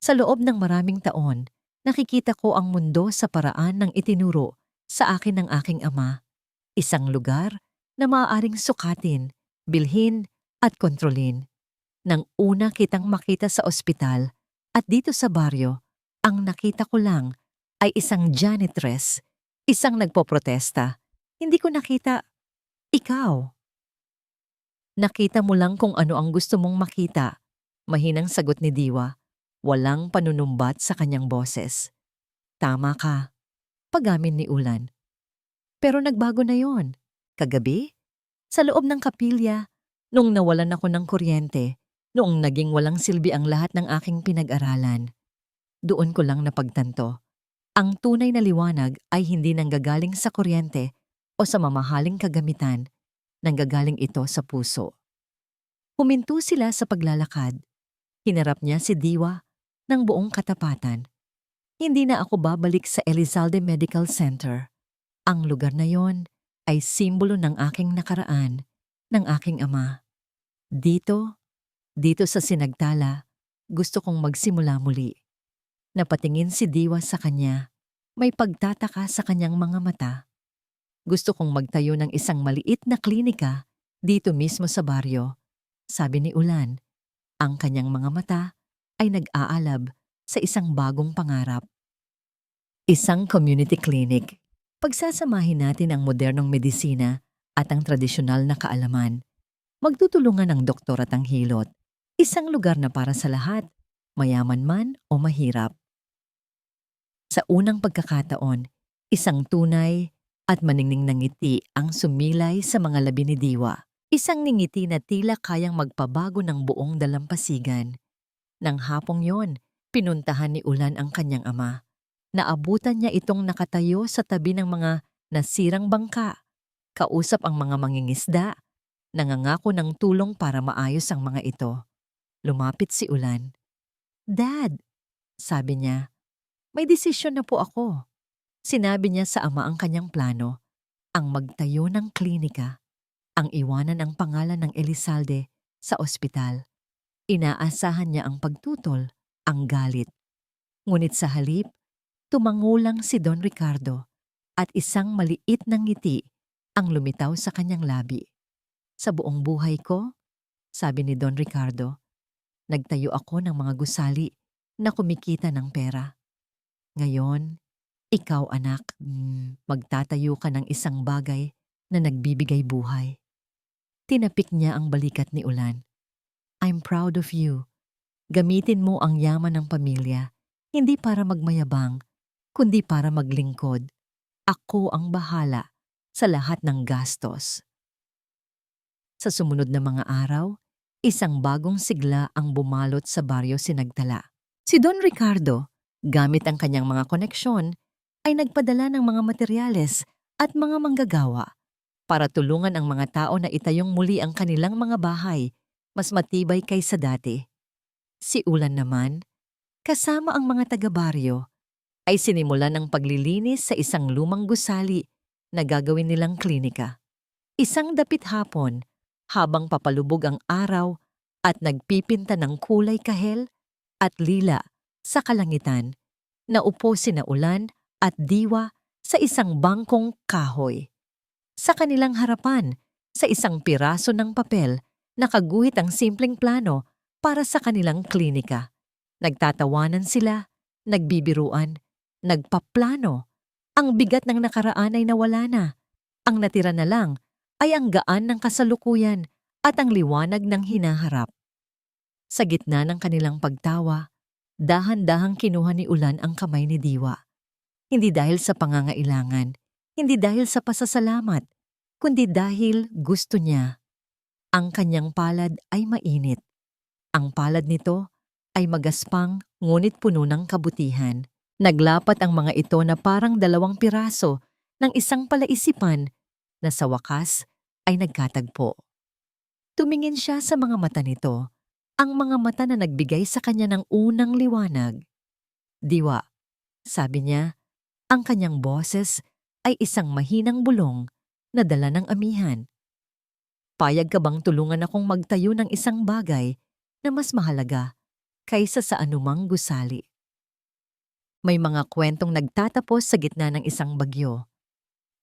Sa loob ng maraming taon, nakikita ko ang mundo sa paraan ng itinuro sa akin ng aking ama. Isang lugar na maaaring sukatin, bilhin at kontrolin. Nang una kitang makita sa ospital at dito sa baryo, ang nakita ko lang ay isang janitress, isang nagpoprotesta. Hindi ko nakita ikaw. Nakita mo lang kung ano ang gusto mong makita. Mahinang sagot ni Diwa. Walang panunumbat sa kanyang boses. Tama ka. Pagamin ni Ulan. Pero nagbago na yon. Kagabi, sa loob ng kapilya, nung nawalan ako ng kuryente, noong naging walang silbi ang lahat ng aking pinag-aralan. Doon ko lang napagtanto. Ang tunay na liwanag ay hindi nanggagaling sa kuryente o sa mamahaling kagamitan. Nanggagaling ito sa puso. Huminto sila sa paglalakad. Hinarap niya si Diwa ng buong katapatan. Hindi na ako babalik sa Elizalde Medical Center. Ang lugar na yon ay simbolo ng aking nakaraan, ng aking ama. Dito sa Sinagtala, gusto kong magsimula muli. Napatingin si Diwa sa kanya. May pagtataka sa kanyang mga mata. Gusto kong magtayo ng isang maliit na klinika dito mismo sa baryo. Sabi ni Ulan, ang kanyang mga mata ay nag-aalab sa isang bagong pangarap. Isang community clinic. Pagsasamahin natin ang modernong medisina at ang tradisyonal na kaalaman. Magtutulungan ang doktor at ang hilot. Isang lugar na para sa lahat, mayaman man o mahirap. Sa unang pagkakataon, isang tunay at maningning na ngiti ang sumilay sa mga labi ni Diwa. Isang ngiti na tila kayang magpabago ng buong dalampasigan. Nang hapong yon, pinuntahan ni Ulan ang kanyang ama. Naabutan niya itong nakatayo sa tabi ng mga nasirang bangka. Kausap ang mga mangingisda. Nangangako ng tulong para maayos ang mga ito. Lumapit si Ulan. Dad, sabi niya, may desisyon na po ako. Sinabi niya sa ama ang kanyang plano, ang magtayo ng klinika, ang iwanan ang pangalan ng Elizalde sa ospital. Inaasahan niya ang pagtutol, ang galit. Ngunit sa halip, tumangulang si Don Ricardo at isang maliit na ngiti ang lumitaw sa kanyang labi. Sa buong buhay ko, sabi ni Don Ricardo, nagtayo ako ng mga gusali na kumikita ng pera. Ngayon, Ikaw anak, magtatayo ka ng isang bagay na nagbibigay buhay. Tinapik niya ang balikat ni Ulan. I'm proud of you. Gamitin mo ang yaman ng pamilya, hindi para magmayabang, kundi para maglingkod. Ako ang bahala sa lahat ng gastos. Sa sumunod na mga araw, isang bagong sigla ang bumalot sa baryo Sinagtala. Si Don Ricardo, gamit ang kanyang mga koneksyon, ay nagpadala ng mga materyales at mga manggagawa para tulungan ang mga tao na itayong muli ang kanilang mga bahay, mas matibay kaysa dati. Si Ulan naman, kasama ang mga taga-baryo, ay sinimulan ng paglilinis sa isang lumang gusali na gagawin nilang klinika. Isang dapit hapon, habang papalubog ang araw at nagpipinta ng kulay kahel at lila sa kalangitan, naupo sina Ulan at Diwa sa isang bangkong kahoy. Sa kanilang harapan, sa isang piraso ng papel, nakaguhit ang simpleng plano para sa kanilang klinika. Nagtatawanan sila, nagbibiruan, nagpaplano. Ang bigat ng nakaraan ay nawala na. Ang natira na lang ay ang gaan ng kasalukuyan at ang liwanag ng hinaharap. Sa gitna ng kanilang pagtawa, dahan-dahang kinuha ni Ulan ang kamay ni Diwa. Hindi dahil sa pangangailangan, hindi dahil sa pasasalamat, kundi dahil gusto niya. Ang kanyang palad ay mainit. Ang palad nito ay magaspang ngunit puno ng kabutihan. Naglapat ang mga ito na parang 2 piraso ng isang palaisipan na sa wakas ay nagkatagpo. Tumingin siya sa mga mata nito, ang mga mata na nagbigay sa kanya ng unang liwanag. Diwa, sabi niya, ang kanyang boses ay isang mahinang bulong na dala ng amihan. Payag ka bang tulungan akong magtayo ng isang bagay na mas mahalaga kaysa sa anumang gusali? May mga kwentong nagtatapos sa gitna ng isang bagyo.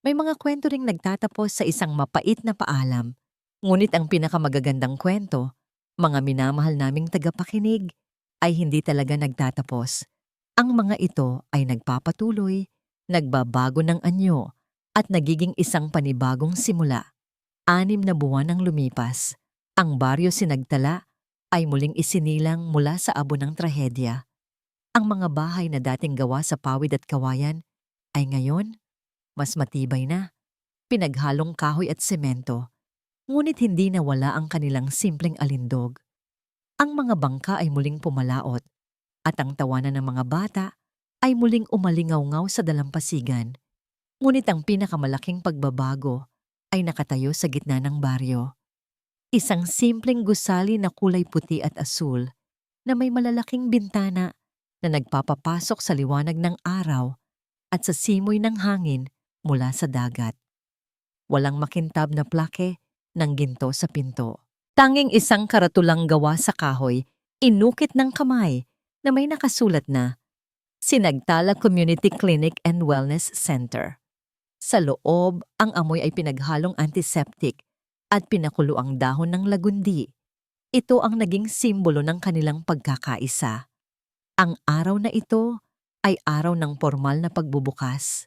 May mga kwento ring nagtatapos sa isang mapait na paalam. Ngunit ang pinakamagagandang kwento, mga minamahal naming tagapakinig, ay hindi talaga nagtatapos. Ang mga ito ay nagpapatuloy, nagbabago ng anyo, at nagiging isang panibagong simula. 6 na buwan ang lumipas. Ang baryo Sinagtala ay muling isinilang mula sa abo ng trahedya. Ang mga bahay na dating gawa sa pawid at kawayan ay ngayon mas matibay na, pinaghalong kahoy at semento, ngunit hindi nawala ang kanilang simpleng alindog. Ang mga bangka ay muling pumalaot, at ang tawanan ng mga bata ay muling umalingaw-ngaw sa dalampasigan. Ngunit ang pinakamalaking pagbabago ay nakatayo sa gitna ng baryo. Isang simpleng gusali na kulay puti at asul na may malalaking bintana na nagpapapasok sa liwanag ng araw at sa simoy ng hangin mula sa dagat. Walang makintab na plake ng ginto sa pinto. Tanging isang karatulang gawa sa kahoy, inukit ng kamay na may nakasulat na Sinagtala Community Clinic and Wellness Center. Sa loob, ang amoy ay pinaghalong antiseptic at pinakulo ang dahon ng lagundi. Ito ang naging simbolo ng kanilang pagkakaisa. Ang araw na ito ay araw ng formal na pagbubukas.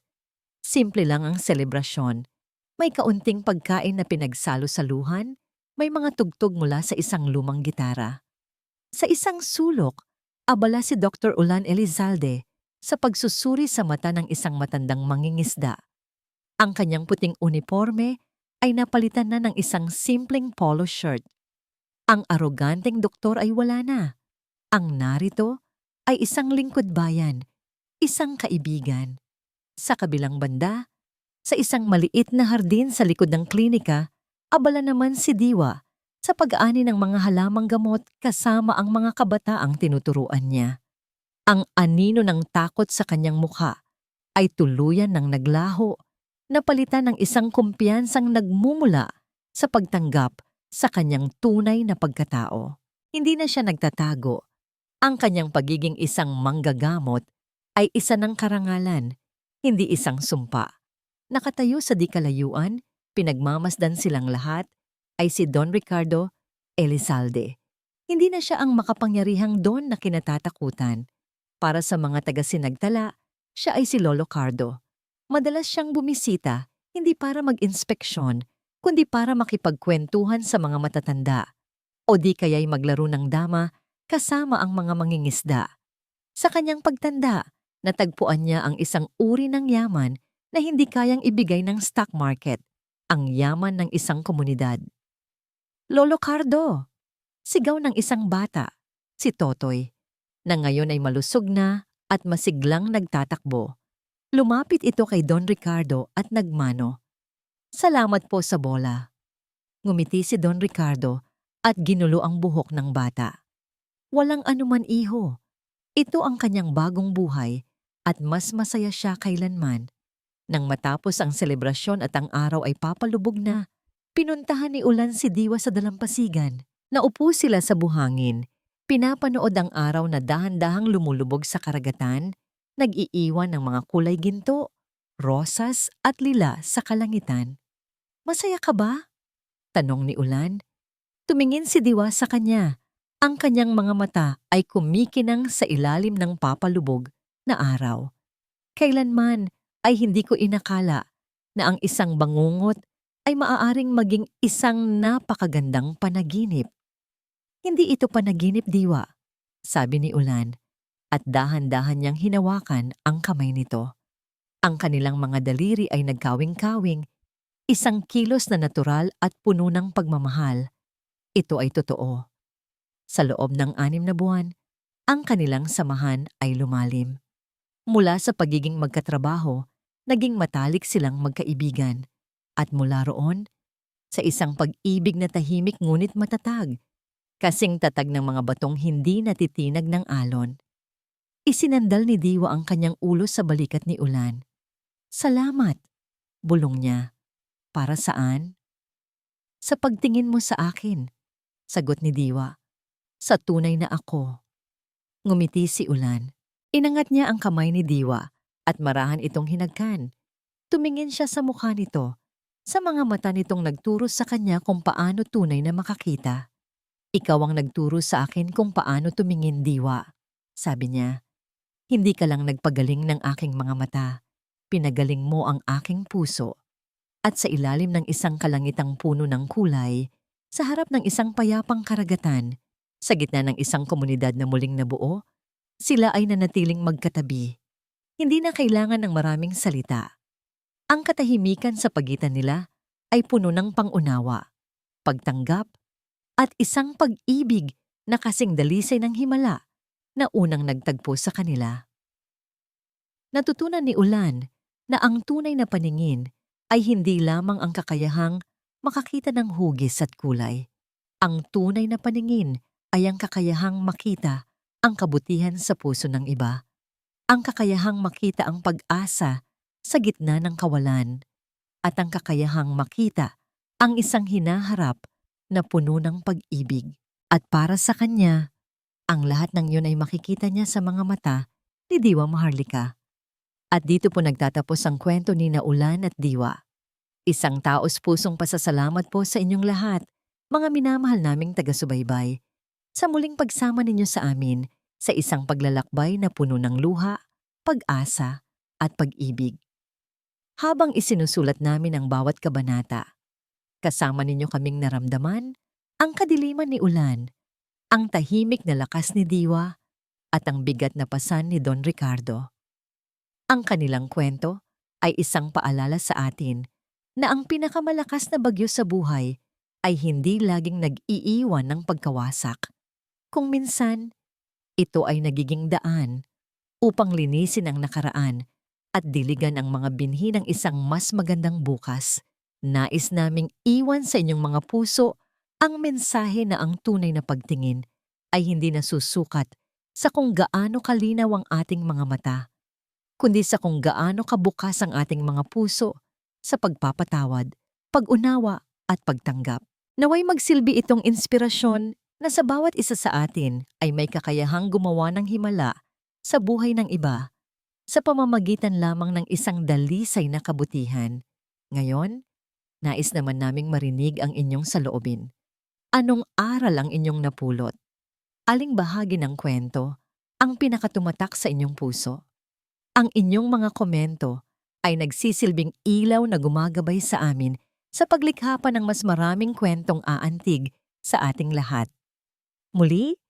Simple lang ang selebrasyon. May kaunting pagkain na pinagsalo-saluhan, may mga tugtog mula sa isang lumang gitara. Sa isang sulok, abala si Dr. Ulan Elizalde sa pagsusuri sa mata ng isang matandang mangingisda. Ang kanyang puting uniforme ay napalitan na ng isang simpleng polo shirt. Ang aroganteng doktor ay wala na. Ang narito ay isang lingkod bayan, isang kaibigan. Sa kabilang banda, sa isang maliit na hardin sa likod ng klinika, abala naman si Diwa sa pag-aani ng mga halamang gamot kasama ang mga kabataang tinuturuan niya. Ang anino ng takot sa kanyang mukha ay tuluyan ng naglaho, napalitan ng isang kumpiyansang nagmumula sa pagtanggap sa kanyang tunay na pagkatao. Hindi na siya nagtatago. Ang kanyang pagiging isang manggagamot ay isa ng karangalan, hindi isang sumpa. Nakatayo sa di kalayuan, pinagmamasdan silang lahat, ay si Don Ricardo Elizalde. Hindi na siya ang makapangyarihang Don na kinatatakutan. Para sa mga taga-Sinagtala, Siya ay si Lolo Cardo. Madalas siyang bumisita, hindi para mag-inspeksyon, kundi para makipagkwentuhan sa mga matatanda o di kaya'y maglaro ng dama kasama ang mga mangingisda. Sa kanyang pagtanda, natagpuan niya ang isang uri ng yaman na hindi kayang ibigay ng stock market, ang yaman ng isang komunidad. Lolo Cardo! Sigaw ng isang bata, si Totoy, na ngayon ay malusog na at masiglang nagtatakbo. Lumapit ito kay Don Ricardo at nagmano. Salamat po sa bola. Ngumiti si Don Ricardo at ginulo ang buhok ng bata. Walang anuman iho. Ito ang kanyang bagong buhay at mas masaya siya kailanman. Nang matapos ang selebrasyon at ang araw ay papalubog na, pinuntahan ni Ulan si Diwa sa dalampasigan. Naupo sila sa buhangin. Pinapanood ang araw na dahan-dahang lumulubog sa karagatan, nag-iiwan ng mga kulay ginto, rosas at lila sa kalangitan. Masaya ka ba? Tanong ni Ulan. Tumingin si Diwa sa kanya. Ang kanyang mga mata ay kumikinang sa ilalim ng papalubog na araw. Kailanman ay hindi ko inakala na ang isang bangungot ay maaaring maging isang napakagandang panaginip. Hindi ito panaginip, Diwa, sabi ni Ulan, at dahan-dahan niyang hinawakan ang kamay nito. Ang kanilang mga daliri ay nagkawing-kawing, isang kilos na natural at puno ng pagmamahal. Ito ay totoo. Sa loob ng 6 na buwan, ang kanilang samahan ay lumalim. Mula sa pagiging magkatrabaho, naging matalik silang magkaibigan. At mula roon, sa isang pag-ibig na tahimik ngunit matatag, kasing tatag ng mga batong hindi natitinag ng alon. Isinandal ni Diwa ang kanyang ulo sa balikat ni Ulan. Salamat, bulong niya. Para saan? Sa pagtingin mo sa akin, sagot ni Diwa. Sa tunay na ako. Ngumiti si Ulan. Inangat niya ang kamay ni Diwa at marahan itong hinagkan. Tumingin siya sa mukha nito, sa mga mata nitong nagturo sa kanya kung paano tunay na makakita. Ikaw ang nagturo sa akin kung paano tumingin, Diwa, sabi niya. Hindi ka lang nagpagaling ng aking mga mata, pinagaling mo ang aking puso. At sa ilalim ng isang kalangitang puno ng kulay, sa harap ng isang payapang karagatan, sa gitna ng isang komunidad na muling nabuo, sila ay nanatiling magkatabi. Hindi na kailangan ng maraming salita. Ang katahimikan sa pagitan nila ay puno ng pangunawa, pagtanggap, at isang pag-ibig na kasing dalisay ng himala na unang nagtagpo sa kanila. Natutunan ni Ulan na ang tunay na paningin ay hindi lamang ang kakayahang makakita ng hugis at kulay. Ang tunay na paningin ay ang kakayahang makita ang kabutihan sa puso ng iba. Ang kakayahang makita ang pag-asa sa gitna ng kawalan. At ang kakayahang makita ang isang hinaharap na puno ng pag-ibig. At para sa kanya, ang lahat ng yun ay makikita niya sa mga mata ni Diwa Maharlika. At dito po nagtatapos ang kwento ni na Ulan at Diwa. Isang taos-pusong pasasalamat po sa inyong lahat, mga minamahal naming taga-subaybay, sa muling pagsama ninyo sa amin sa isang paglalakbay na puno ng luha, pag-asa, at pag-ibig. Habang isinusulat namin ang bawat kabanata, kasama ninyo kaming naramdaman ang kadiliman ni Ulan, ang tahimik na lakas ni Diwa, at ang bigat na pasan ni Don Ricardo. Ang kanilang kwento ay isang paalala sa atin na ang pinakamalakas na bagyo sa buhay ay hindi laging nag-iiwan ng pagkawasak. Kung minsan, ito ay nagiging daan upang linisin ang nakaraan at diligan ang mga binhi ng isang mas magandang bukas. Nais naming iwan sa inyong mga puso ang mensahe na ang tunay na pagtingin ay hindi nasusukat sa kung gaano kalinaw ang ating mga mata, kundi sa kung gaano kabukas ang ating mga puso sa pagpapatawad, pag-unawa at pagtanggap. Naway magsilbi itong inspirasyon na sa bawat isa sa atin ay may kakayahang gumawa ng himala sa buhay ng iba sa pamamagitan lamang ng isang dalisay na kabutihan. Ngayon, nais naman naming marinig ang inyong saloobin. Anong aral ang inyong napulot? Aling bahagi ng kwento ang pinakatumatak sa inyong puso? Ang inyong mga komento ay nagsisilbing ilaw na gumagabay sa amin sa paglikha pa ng mas maraming kwentong aantig sa ating lahat. Muli,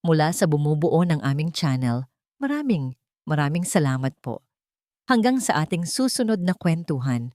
mula sa bumubuo ng aming channel, maraming salamat po. Hanggang sa ating susunod na kwentuhan.